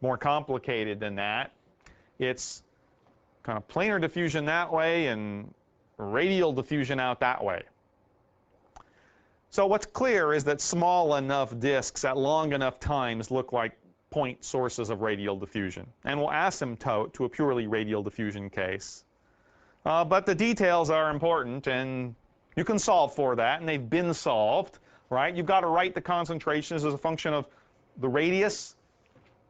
more complicated than that. It's kind of planar diffusion that way and radial diffusion out that way. So what's clear is that small enough disks at long enough times look like point sources of radial diffusion and will asymptote to a purely radial diffusion case. But the details are important, and you can solve for that, and they've been solved, right? You've got to write the concentrations as a function of the radius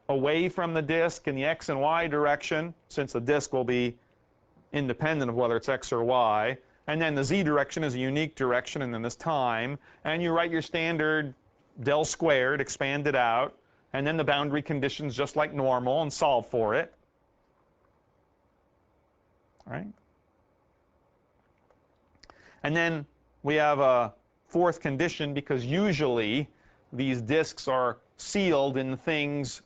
away from the disk in the x and y direction, since the disk will be independent of whether it's x or y. And then the z direction is a unique direction, and then this time. And you write your standard del squared, expand it out, and then the boundary conditions just like normal, and solve for it. All right? And then we have a fourth condition, because usually these disks are sealed in things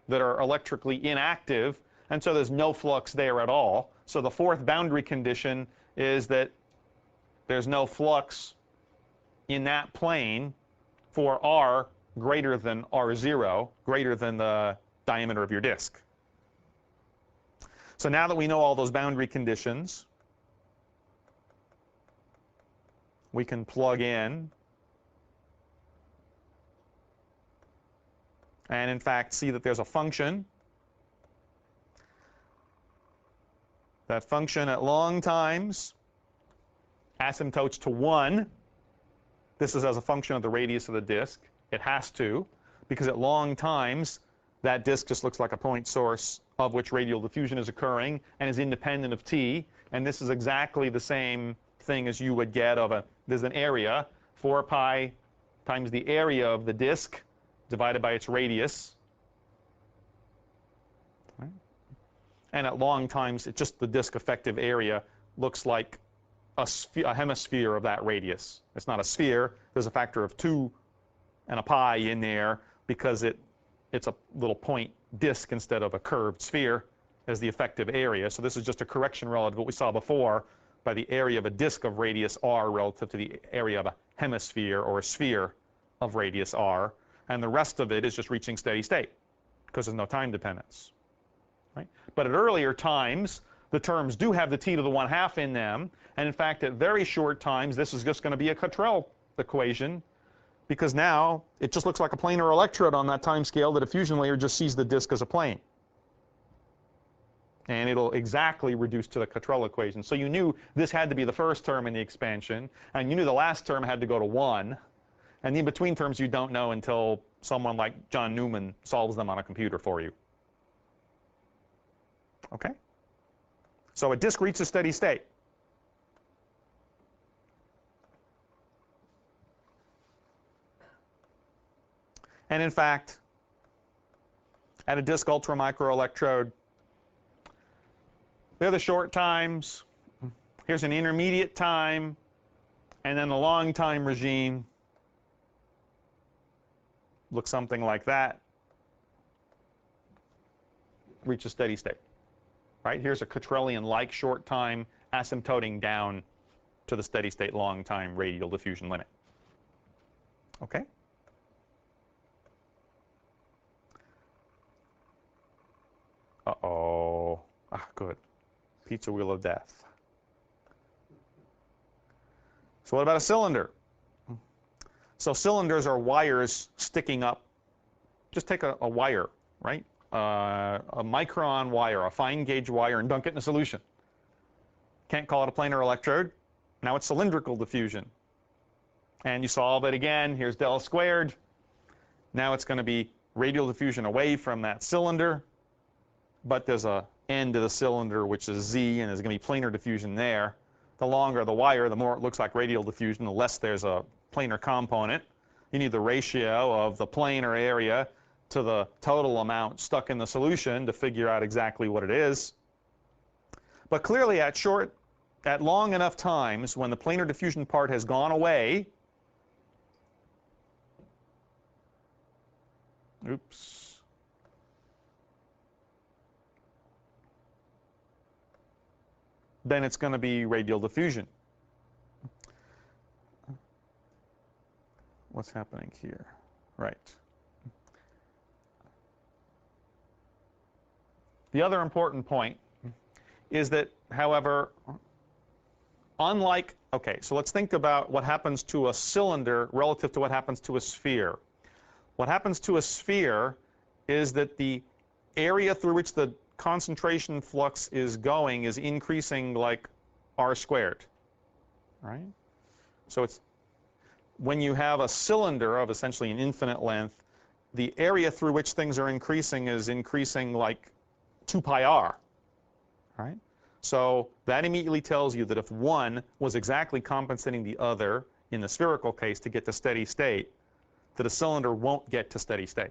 that are electrically inactive, and so there's no flux there at all. So the fourth boundary condition is that there's no flux in that plane for r greater than r0, greater than the diameter of your disk. So now that we know all those boundary conditions, we can plug in and, in fact, see that there's a function. That function at long times asymptotes to 1. This is as a function of the radius of the disk. It has to, because at long times, that disk just looks like a point source of which radial diffusion is occurring and is independent of t. And this is exactly the same thing as you would get of there's an area, 4 pi times the area of the disk divided by its radius. Right? And at long times, it's just the disk effective area looks like a hemisphere of that radius. It's not a sphere. There's a factor of 2 and a pi in there because it's a little point disk instead of a curved sphere as the effective area. So this is just a correction relative to what we saw before by the area of a disk of radius r relative to the area of a hemisphere or a sphere of radius r. And the rest of it is just reaching steady state because there's no time dependence. Right? But at earlier times, the terms do have the t to the 1/2 in them. And in fact, at very short times, this is just going to be a Cottrell equation, because now it just looks like a planar electrode on that time scale. The diffusion layer just sees the disk as a plane. And it'll exactly reduce to the Cottrell equation. So you knew this had to be the first term in the expansion, and you knew the last term had to go to 1. And the in-between terms you don't know until someone like John Newman solves them on a computer for you. Okay? So a disk reaches steady state. And in fact, at a disk ultramicroelectrode, they're the short times. Here's an intermediate time, and then the long time regime looks something like that. Reaches steady state. Right? Here's a Cottrellian-like short time asymptoting down to the steady state long time radial diffusion limit. Okay? Uh-oh. Ah, good. Pizza wheel of death. So what about a cylinder? So cylinders are wires sticking up. Just take a wire, right? A micron wire, a fine gauge wire, and dunk it in a solution. Can't call it a planar electrode. Now it's cylindrical diffusion. And you solve it again. Here's del squared. Now it's going to be radial diffusion away from that cylinder. But there's a end to the cylinder, which is z, and there's going to be planar diffusion there. The longer the wire, the more it looks like radial diffusion, the less there's a planar component. You need the ratio of the planar area to the total amount stuck in the solution to figure out exactly what it is. But clearly at long enough times when the planar diffusion part has gone away, oops, then it's going to be radial diffusion. What's happening here? Right. The other important point is that, however, unlike, okay, so let's think about what happens to a cylinder relative to what happens to a sphere. What happens to a sphere is that the area through which the concentration flux is going is increasing like r squared, right? So it's when you have a cylinder of essentially an infinite length, the area through which things are increasing is increasing like 2 pi r, right? So that immediately tells you that if one was exactly compensating the other in the spherical case to get to steady state, that a cylinder won't get to steady state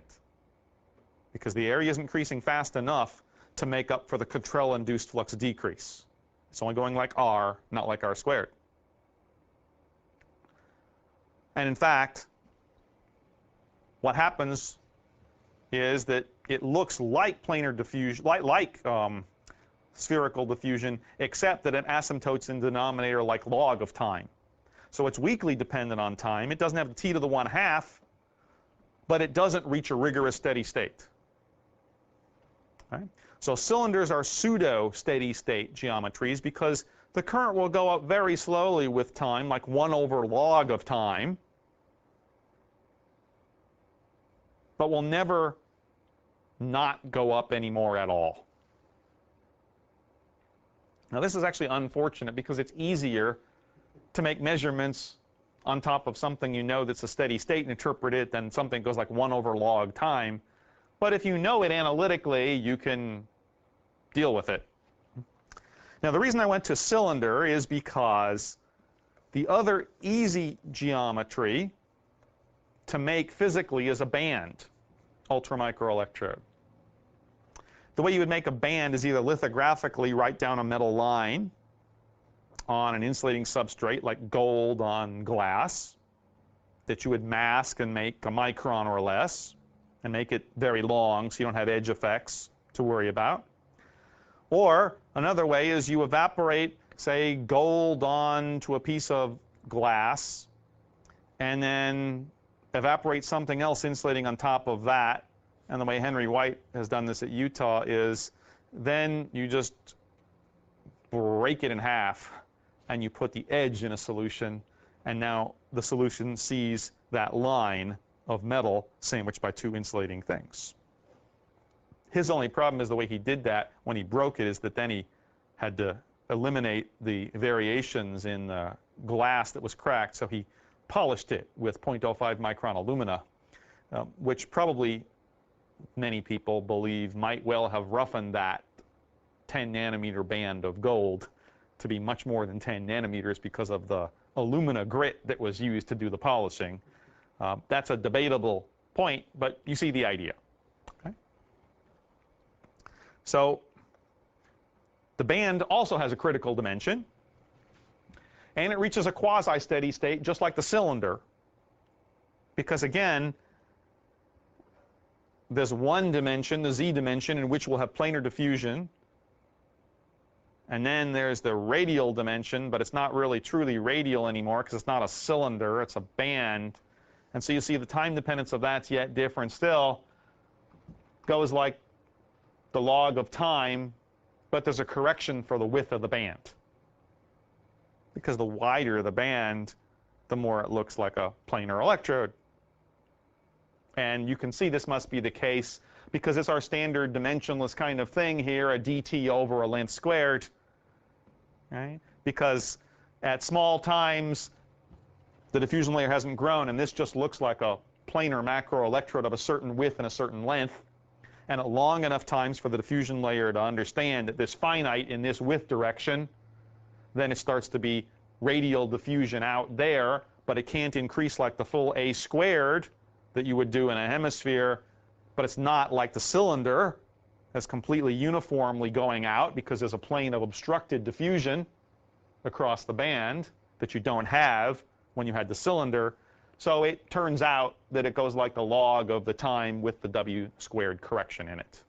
because the area is increasing fast enough to make up for the Cottrell-induced flux decrease. It's only going like r, not like r squared. And in fact, what happens is that it looks like planar diffusion, like spherical diffusion, except that it asymptotes in denominator like log of time. So it's weakly dependent on time. It doesn't have the t to the 1/2, but it doesn't reach a rigorous steady state. Right? So cylinders are pseudo-steady state geometries because the current will go up very slowly with time, like 1 over log of time, but will never not go up anymore at all. Now this is actually unfortunate because it's easier to make measurements on top of something you know that's a steady state and interpret it than something goes like 1 over log time. But if you know it analytically, you can deal with it. Now the reason I went to cylinder is because the other easy geometry to make physically is a band, ultramicroelectrode. The way you would make a band is either lithographically write down a metal line on an insulating substrate like gold on glass that you would mask and make a micron or less and make it very long so you don't have edge effects to worry about. Or another way is you evaporate, say, gold onto a piece of glass and then evaporate something else insulating on top of that. And the way Henry White has done this at Utah is then you just break it in half and you put the edge in a solution, and now the solution sees that line of metal sandwiched by two insulating things. His only problem is the way he did that when he broke it is that then he had to eliminate the variations in the glass that was cracked, so he polished it with 0.05 micron alumina, which probably many people believe might well have roughened that 10 nanometer band of gold to be much more than 10 nanometers because of the alumina grit that was used to do the polishing. That's a debatable point, but you see the idea. Okay? So the band also has a critical dimension, and it reaches a quasi-steady state just like the cylinder, because again, there's one dimension, the z dimension, in which we'll have planar diffusion, and then there's the radial dimension, but it's not really truly radial anymore because it's not a cylinder, it's a band. And so you see the time dependence of that's yet different still. Goes like the log of time, but there's a correction for the width of the band. Because the wider the band, the more it looks like a planar electrode. And you can see this must be the case because it's our standard dimensionless kind of thing here, a dt over a length squared. Right? Because at small times, the diffusion layer hasn't grown, and this just looks like a planar macroelectrode of a certain width and a certain length. And at long enough times for the diffusion layer to understand that this finite in this width direction, then it starts to be radial diffusion out there, but it can't increase like the full A squared that you would do in a hemisphere, but it's not like the cylinder that's completely uniformly going out because there's a plane of obstructed diffusion across the band that you don't have when you had the cylinder. So it turns out that it goes like the log of the time with the W squared correction in it.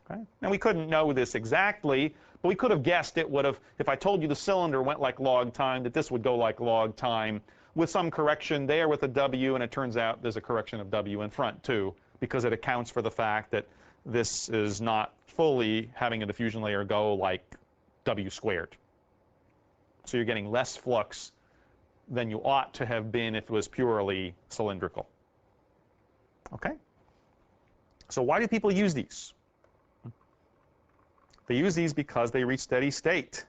Okay? Now, we couldn't know this exactly, but we could have guessed it would have, if I told you the cylinder went like log time, that this would go like log time with some correction there with a W, and it turns out there's a correction of W in front too, because it accounts for the fact that this is not fully having a diffusion layer go like W squared. So you're getting less flux than you ought to have been if it was purely cylindrical. Okay? So why do people use these? They use these because they reach steady state.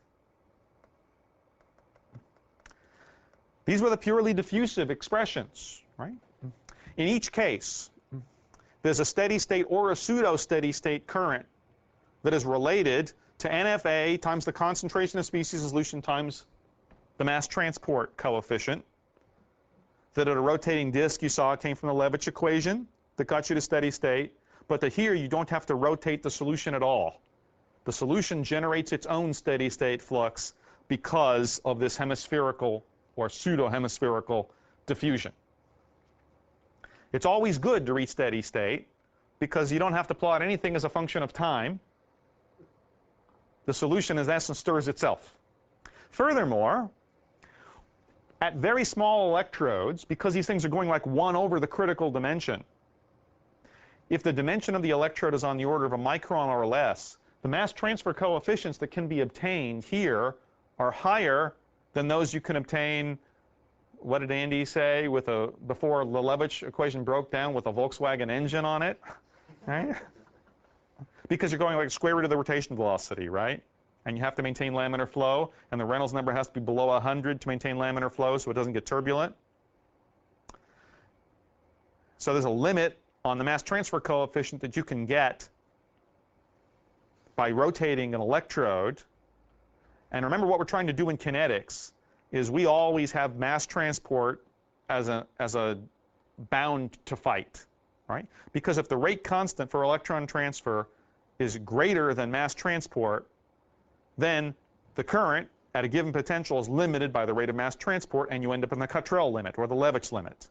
These were the purely diffusive expressions, right? In each case, there's a steady state or a pseudo-steady state current that is related to NFA times the concentration of species in solution times the mass transport coefficient, that at a rotating disk you saw came from the Levitch equation that got you to steady state, but that here you don't have to rotate the solution at all. The solution generates its own steady state flux because of this hemispherical or pseudo-hemispherical diffusion. It's always good to reach steady state because you don't have to plot anything as a function of time. The solution, in essence, stirs itself. Furthermore, at very small electrodes, because these things are going like 1 over the critical dimension, if the dimension of the electrode is on the order of a micron or less, the mass transfer coefficients that can be obtained here are higher than those you can obtain, what did Andy say, with a, before the Levitch equation broke down, with a Volkswagen engine on it, right? Because you're going like square root of the rotation velocity, right? And you have to maintain laminar flow, and the Reynolds number has to be below 100 to maintain laminar flow so it doesn't get turbulent. So there's a limit on the mass transfer coefficient that you can get by rotating an electrode. And remember, what we're trying to do in kinetics is we always have mass transport as a bound to fight, right? Because if the rate constant for electron transfer is greater than mass transport, then the current at a given potential is limited by the rate of mass transport, and you end up in the Cottrell limit or the Levitch limit.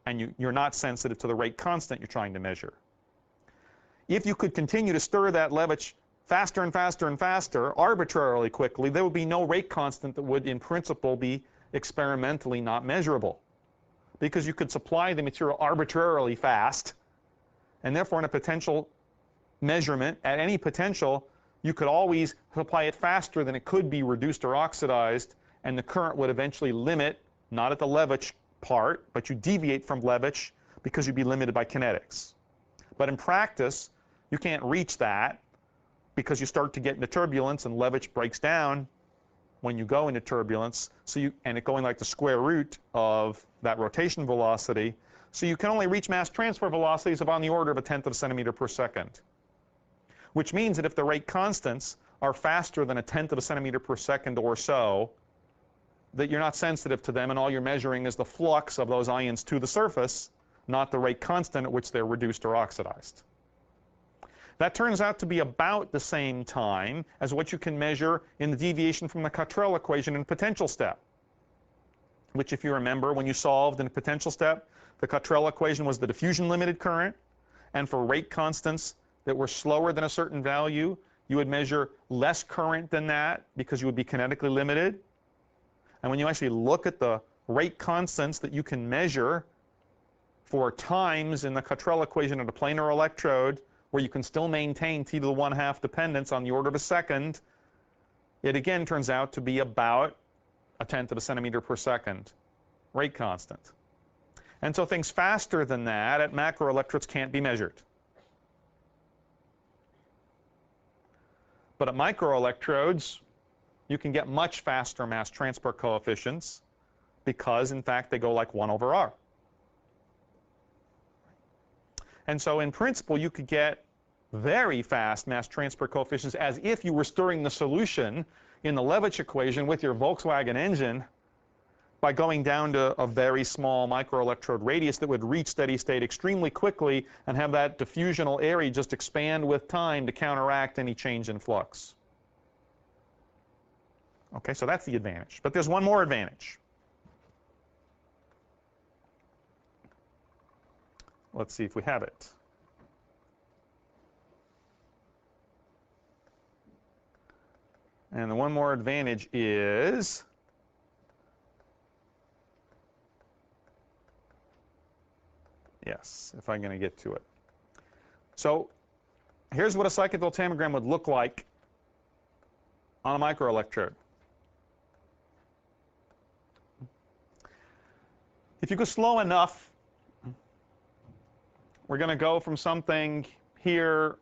And you're not sensitive to the rate constant you're trying to measure. If you could continue to stir that Levitch faster and faster and faster, arbitrarily quickly, there would be no rate constant that would, in principle, be experimentally not measurable. Because you could supply the material arbitrarily fast, and therefore in a potential measurement, at any potential, you could always supply it faster than it could be reduced or oxidized, and the current would eventually limit, not at the Levitch part, but you deviate from Levitch because you'd be limited by kinetics. But in practice, you can't reach that because you start to get into turbulence, and Levitch breaks down when you go into turbulence, and it going like the square root of that rotation velocity. So you can only reach mass transfer velocities of on the order of 1/10 of a centimeter per second. Which means that if the rate constants are faster than 1/10 of a centimeter per second or so, that you're not sensitive to them, and all you're measuring is the flux of those ions to the surface, not the rate constant at which they're reduced or oxidized. That turns out to be about the same time as what you can measure in the deviation from the Cottrell equation in potential step, which, if you remember, when you solved in potential step, the Cottrell equation was the diffusion limited current, and for rate constants that were slower than a certain value, you would measure less current than that because you would be kinetically limited. And when you actually look at the rate constants that you can measure for times in the Cottrell equation of a planar electrode, where you can still maintain t to the 1/2 dependence on the order of a second, it again turns out to be about 1/10 of a centimeter per second rate constant. And so things faster than that at macroelectrodes can't be measured. But at microelectrodes, you can get much faster mass transfer coefficients because, in fact, they go like 1 over r. And so, in principle, you could get very fast mass transfer coefficients, as if you were stirring the solution in the Levitch equation with your Volkswagen engine by going down to a very small microelectrode radius that would reach steady state extremely quickly and have that diffusional area just expand with time to counteract any change in flux. Okay, so that's the advantage. But there's one more advantage. Let's see if we have it. And the one more advantage is yes, if I'm going to get to it. So here's what a cyclic voltammogram would look like on a microelectrode. If you go slow enough, we're going to go from something here.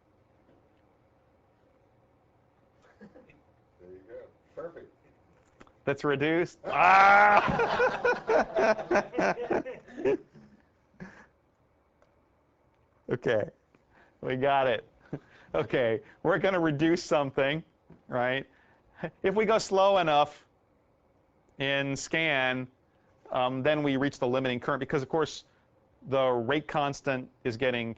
There you go. Perfect. That's reduced. Ah! Okay, we got it. Okay, we're going to reduce something, right? If we go slow enough in scan, then we reach the limiting current because, of course, the rate constant is getting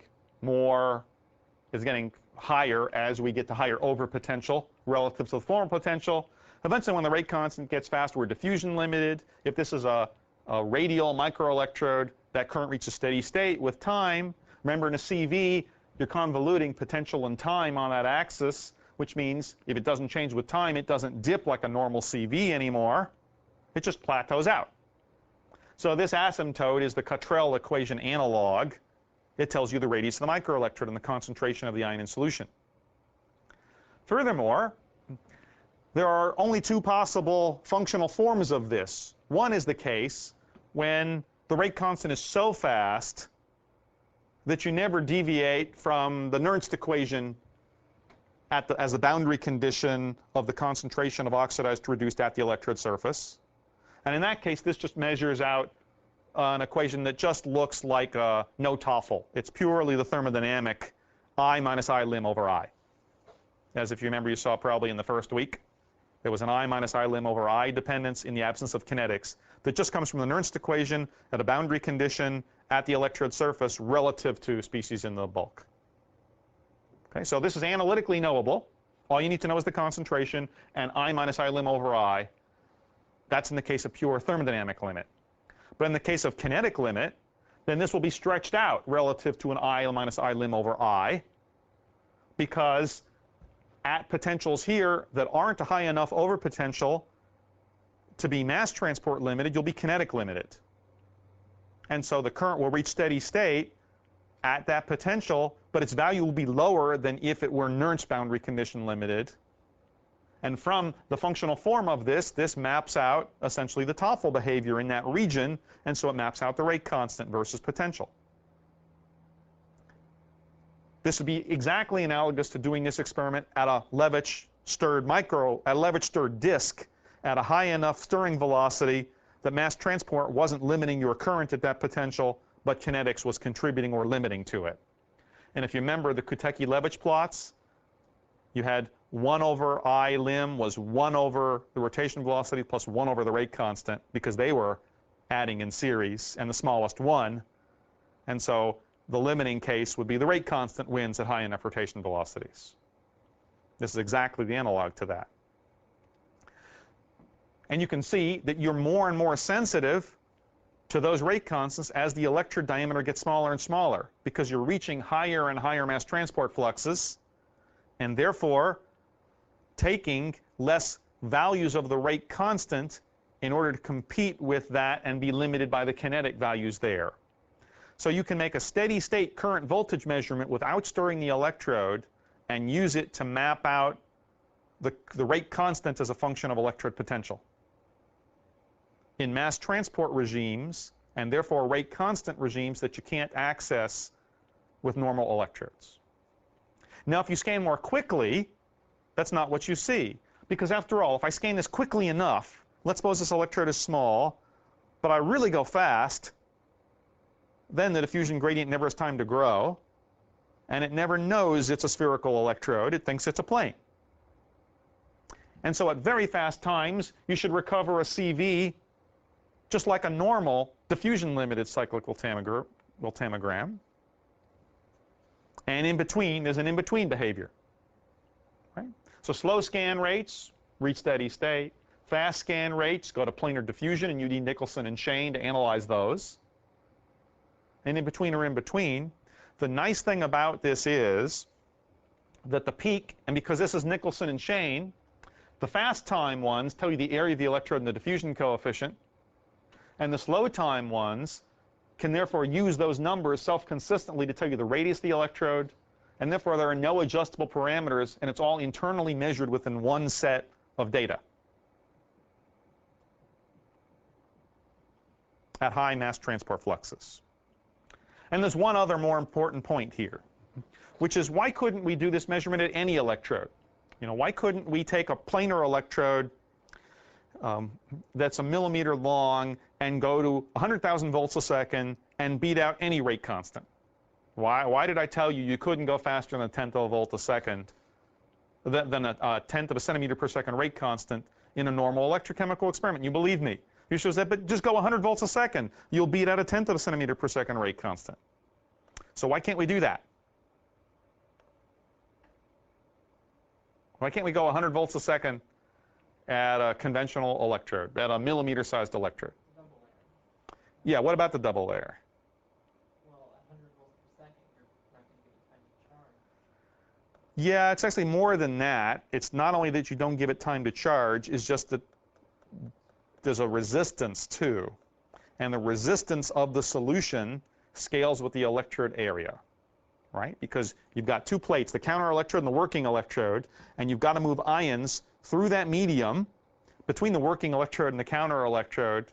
higher as we get to higher overpotential relative to the former potential. Eventually, when the rate constant gets faster, we're diffusion limited. If this is a radial microelectrode, that current reaches steady state with time. Remember, in a CV, you're convoluting potential and time on that axis, which means if it doesn't change with time, it doesn't dip like a normal CV anymore. It just plateaus out. So this asymptote is the Cottrell equation analog. It tells you the radius of the microelectrode and the concentration of the ion in solution. Furthermore, there are only two possible functional forms of this. One is the case when the rate constant is so fast that you never deviate from the Nernst equation as the boundary condition of the concentration of oxidized to reduced at the electrode surface. And in that case, this just measures out an equation that just looks like no TOEFL. It's purely the thermodynamic I minus I lim over I. As if you remember, you saw probably in the first week, there was an I minus I lim over I dependence in the absence of kinetics that just comes from the Nernst equation at a boundary condition at the electrode surface relative to species in the bulk. Okay, so this is analytically knowable. All you need to know is the concentration and I minus I lim over I. That's in the case of pure thermodynamic limit. But in the case of kinetic limit, then this will be stretched out relative to an I minus I lim over I, because at potentials here that aren't a high enough over potential to be mass transport limited, you'll be kinetic limited. And so the current will reach steady state at that potential, but its value will be lower than if it were Nernst boundary condition limited. And from the functional form of this maps out essentially the TOEFL behavior in that region, and so it maps out the rate constant versus potential. This would be exactly analogous to doing this experiment at a Levitch stirred disk at a high enough stirring velocity that mass transport wasn't limiting your current at that potential, but kinetics was contributing or limiting to it. And if you remember the Kurecki-Levitch plots, you had 1 over I lim was 1 over the rotation velocity plus 1 over the rate constant, because they were adding in series, and the smallest 1. And so the limiting case would be the rate constant wins at high enough rotation velocities. This is exactly the analog to that. And you can see that you're more and more sensitive to those rate constants as the electrode diameter gets smaller and smaller, because you're reaching higher and higher mass transport fluxes, and therefore taking less values of the rate constant in order to compete with that and be limited by the kinetic values there. So you can make a steady state current voltage measurement without stirring the electrode and use it to map out the rate constant as a function of electrode potential. In mass transport regimes, and therefore rate constant regimes that you can't access with normal electrodes. Now, if you scan more quickly, that's not what you see. Because after all, if I scan this quickly enough, let's suppose this electrode is small, but I really go fast, then the diffusion gradient never has time to grow. and it never knows it's a spherical electrode. It thinks it's a plane. And so at very fast times, you should recover a CV just like a normal diffusion-limited cyclic Ultamagram. And in between, there's an in-between behavior. Right? So slow scan rates reach steady state. Fast scan rates go to planar diffusion, and you need Nicholson and Shane to analyze those. And in between or in between. The nice thing about this is that the peak, and because this is Nicholson and Shane, the fast time ones tell you the area of the electrode and the diffusion coefficient, and the slow time ones can therefore use those numbers self-consistently to tell you the radius of the electrode, and therefore there are no adjustable parameters, and it's all internally measured within one set of data at high mass transport fluxes. And there's one other more important point here, which is why couldn't we do this measurement at any electrode? You know, why couldn't we take a planar electrode that's a millimeter long and go to 100,000 volts a second and beat out any rate constant? Why did I tell you you couldn't go faster than a tenth of a volt a second, than a tenth of a centimeter per second rate constant in a normal electrochemical experiment? You believe me. You should have said, but just go 100 volts a second. You'll beat out a tenth of a centimeter per second rate constant. So why can't we do that? Why can't we go 100 volts a second at a conventional electrode, at a millimeter-sized electrode? Double layer. Yeah, what about the double layer? Well, 100 volts per second, you're not going to give it time to charge. Yeah, it's actually more than that. It's not only that you don't give it time to charge, it's just that there's a resistance too. And the resistance of the solution scales with the electrode area, right? Because you've got two plates, the counter electrode and the working electrode, and you've got to move ions through that medium between the working electrode and the counter electrode.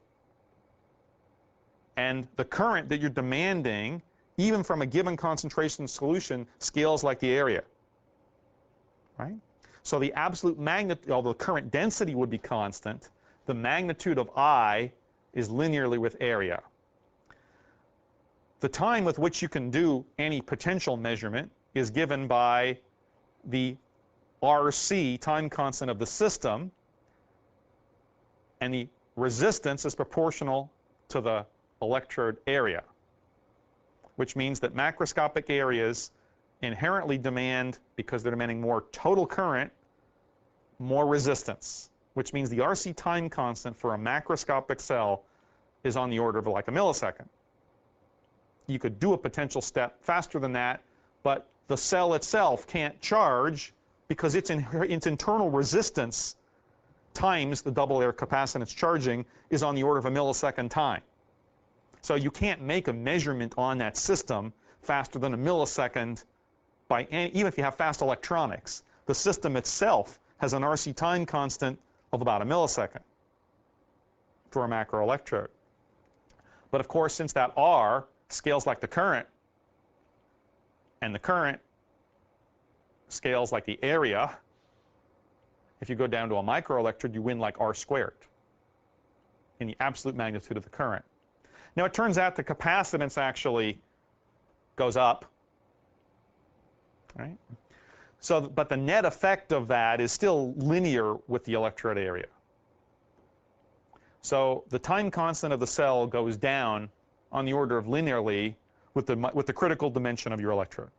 And the current that you're demanding, even from a given concentration solution, scales like the area, right? So the absolute magnitude, although current density would be constant, the magnitude of I is linearly with area. The time with which you can do any potential measurement is given by the RC, time constant of the system, and the resistance is proportional to the electrode area, which means that macroscopic areas inherently demand, because they're demanding more total current, more resistance, which means the RC time constant for a macroscopic cell is on the order of like a millisecond. You could do a potential step faster than that, but the cell itself can't charge because its internal resistance times the double layer capacitance charging is on the order of a millisecond time. So you can't make a measurement on that system faster than a millisecond by even if you have fast electronics. The system itself has an RC time constant of about a millisecond for a macroelectrode. But of course, since that R scales like the current, and the current scales like the area, if you go down to a microelectrode, you win like R squared in the absolute magnitude of the current. Now, it turns out the capacitance actually goes up, right? So, but the net effect of that is still linear with the electrode area. So the time constant of the cell goes down on the order of linearly with the critical dimension of your electrode.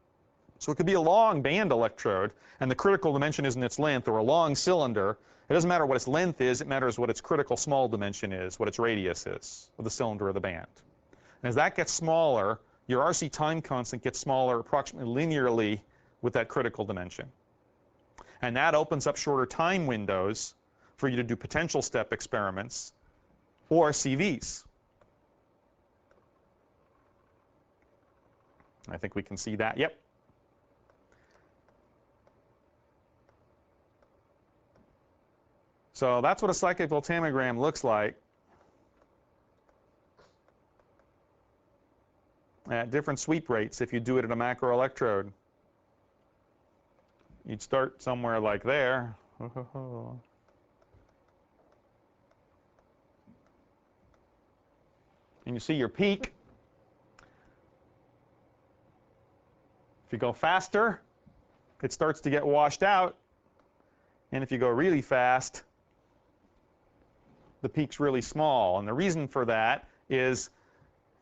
So it could be a long band electrode, and the critical dimension isn't its length, or a long cylinder. It doesn't matter what its length is. It matters what its critical small dimension is, what its radius is of the cylinder or the band. And as that gets smaller, your RC time constant gets smaller approximately linearly with that critical dimension. And that opens up shorter time windows for you to do potential step experiments or CVs. I think we can see that. Yep. So that's what a cyclic voltammogram looks like at different sweep rates. If you do it at a macroelectrode, you'd start somewhere like there. And you see your peak. If you go faster, it starts to get washed out. And if you go really fast, the peak's really small. And the reason for that is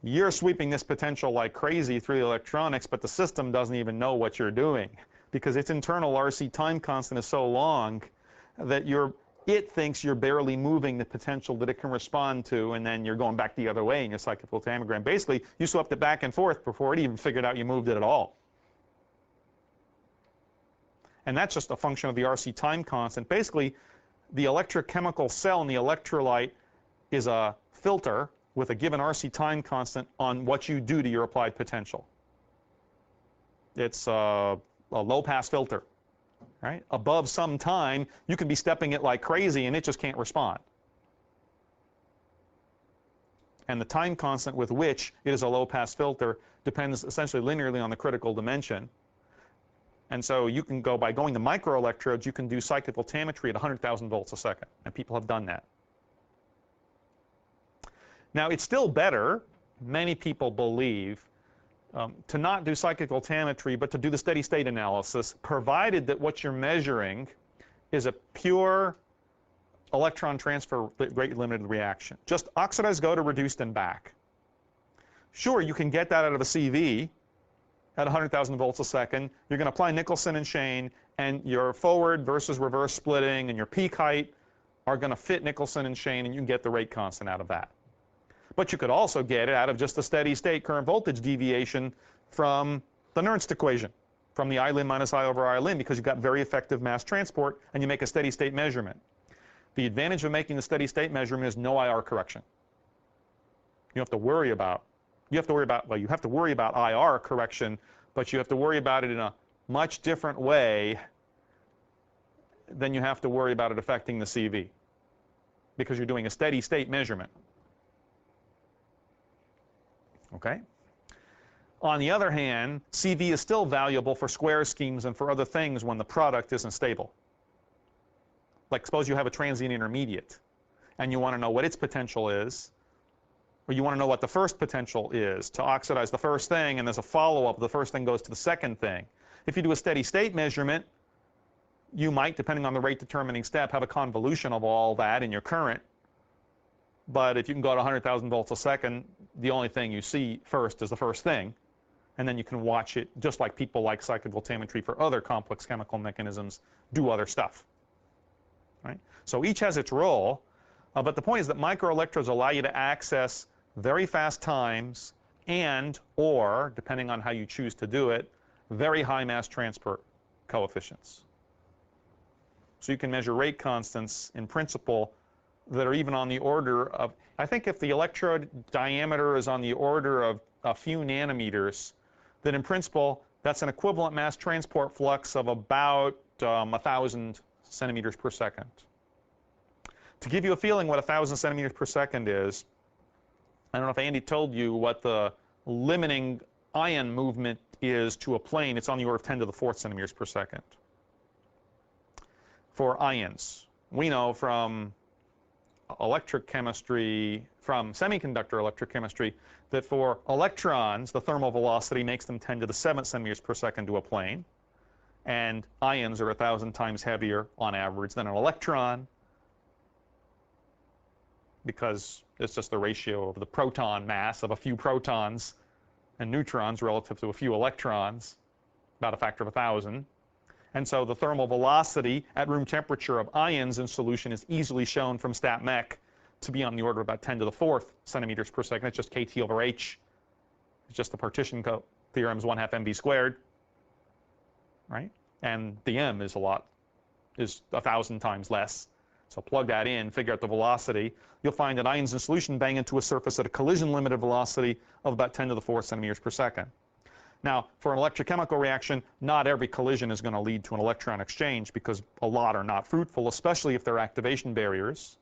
you're sweeping this potential like crazy through the electronics, but the system doesn't even know what you're doing because its internal RC time constant is so long that it thinks you're barely moving the potential that it can respond to, and then you're going back the other way in your cyclical thermogram. Basically, you swept it back and forth before it even figured out you moved it at all. And that's just a function of the RC time constant. Basically, the electrochemical cell in the electrolyte is a filter with a given RC time constant on what you do to your applied potential. It's a low-pass filter, right? Above some time, you can be stepping it like crazy, and it just can't respond. And the time constant with which it is a low-pass filter depends essentially linearly on the critical dimension. And so you can go, by going to microelectrodes, you can do cyclical tammetry at 100,000 volts a second, and people have done that. Now, it's still better, many people believe, to not do cyclical tammetry, but to do the steady-state analysis, provided that what you're measuring is a pure electron transfer rate limited reaction. Just oxidized go to reduced and back. Sure, you can get that out of a CV at 100,000 volts a second. You're going to apply Nicholson and Shane, and your forward versus reverse splitting and your peak height are going to fit Nicholson and Shane, and you can get the rate constant out of that. But you could also get it out of just the steady state current voltage deviation from the Nernst equation, from the I lim minus I over I lim, because you've got very effective mass transport and you make a steady state measurement. The advantage of making the steady state measurement is no IR correction. You have to worry about, well, you have to worry about IR correction, but you have to worry about it in a much different way than you have to worry about it affecting the CV, because you're doing a steady state measurement. Okay? On the other hand, CV is still valuable for square schemes and for other things when the product isn't stable. Like suppose you have a transient intermediate and you want to know what its potential is, or you want to know what the first potential is to oxidize the first thing, and there's a follow-up, the first thing goes to the second thing. If you do a steady state measurement, you might, depending on the rate determining step, have a convolution of all that in your current. But if you can go to 100,000 volts a second, the only thing you see first is the first thing, and then you can watch it, just like people like cyclical tammetry for other complex chemical mechanisms do other stuff. Right? So each has its role, but the point is that microelectrodes allow you to access very fast times and, or, depending on how you choose to do it, very high mass transfer coefficients. So you can measure rate constants in principle that are even on the order of, I think if the electrode diameter is on the order of a few nanometers, then in principle that's an equivalent mass transport flux of about 1,000 centimeters per second. To give you a feeling what 1,000 centimeters per second is, I don't know if Andy told you what the limiting ion movement is to a plane. It's on the order of 10 to the 4th centimeters per second. For ions, we know from electrochemistry, from semiconductor electrochemistry, that for electrons, the thermal velocity makes them 10 to the 7th centimeters per second to a plane. And ions are 1,000 times heavier on average than an electron, because it's just the ratio of the proton mass of a few protons and neutrons relative to a few electrons, about a factor of 1,000. And so the thermal velocity at room temperature of ions in solution is easily shown from stat mech to be on the order of about 10 to the 4th centimeters per second. It's just kT over h. It's just the partition theorem's 1/2 mv squared, right? And the m is 1,000 times less. So plug that in, figure out the velocity. You'll find that ions in solution bang into a surface at a collision-limited velocity of about 10 to the 4th centimeters per second. Now, for an electrochemical reaction, not every collision is going to lead to an electron exchange, because a lot are not fruitful, especially if there are activation barriers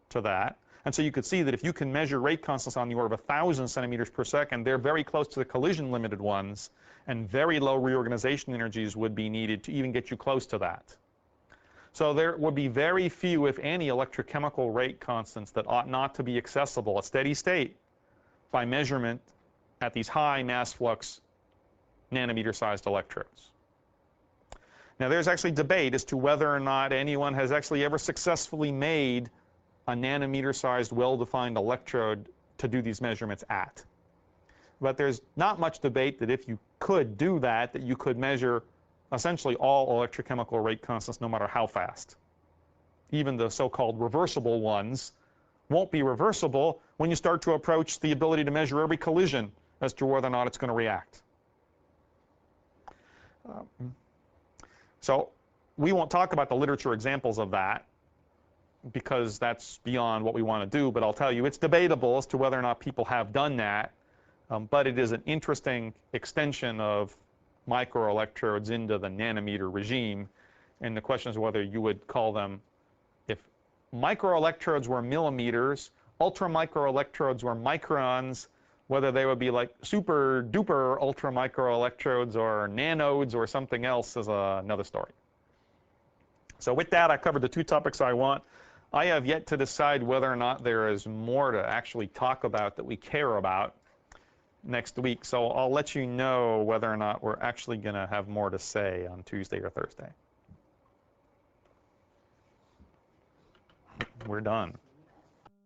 to that. And so you could see that if you can measure rate constants on the order of 1,000 centimeters per second, they're very close to the collision-limited ones, and very low reorganization energies would be needed to even get you close to that. So there would be very few, if any, electrochemical rate constants that ought not to be accessible at steady state by measurement at these high mass flux nanometer-sized electrodes. Now, there's actually debate as to whether or not anyone has actually ever successfully made a nanometer-sized, well-defined electrode to do these measurements at. But there's not much debate that if you could do that, that you could measure essentially all electrochemical rate constants no matter how fast. Even the so-called reversible ones won't be reversible when you start to approach the ability to measure every collision as to whether or not it's going to react. So we won't talk about the literature examples of that because that's beyond what we want to do, but I'll tell you it's debatable as to whether or not people have done that, but it is an interesting extension of microelectrodes into the nanometer regime, and the question is whether you would call them, if microelectrodes were millimeters, ultramicroelectrodes were microns, whether they would be like super duper ultramicroelectrodes or nanodes or something else is another story. So with that, I covered the two topics I want. I have yet to decide whether or not there is more to actually talk about that we care about next week. So I'll let you know whether or not we're actually going to have more to say on Tuesday or Thursday. We're done.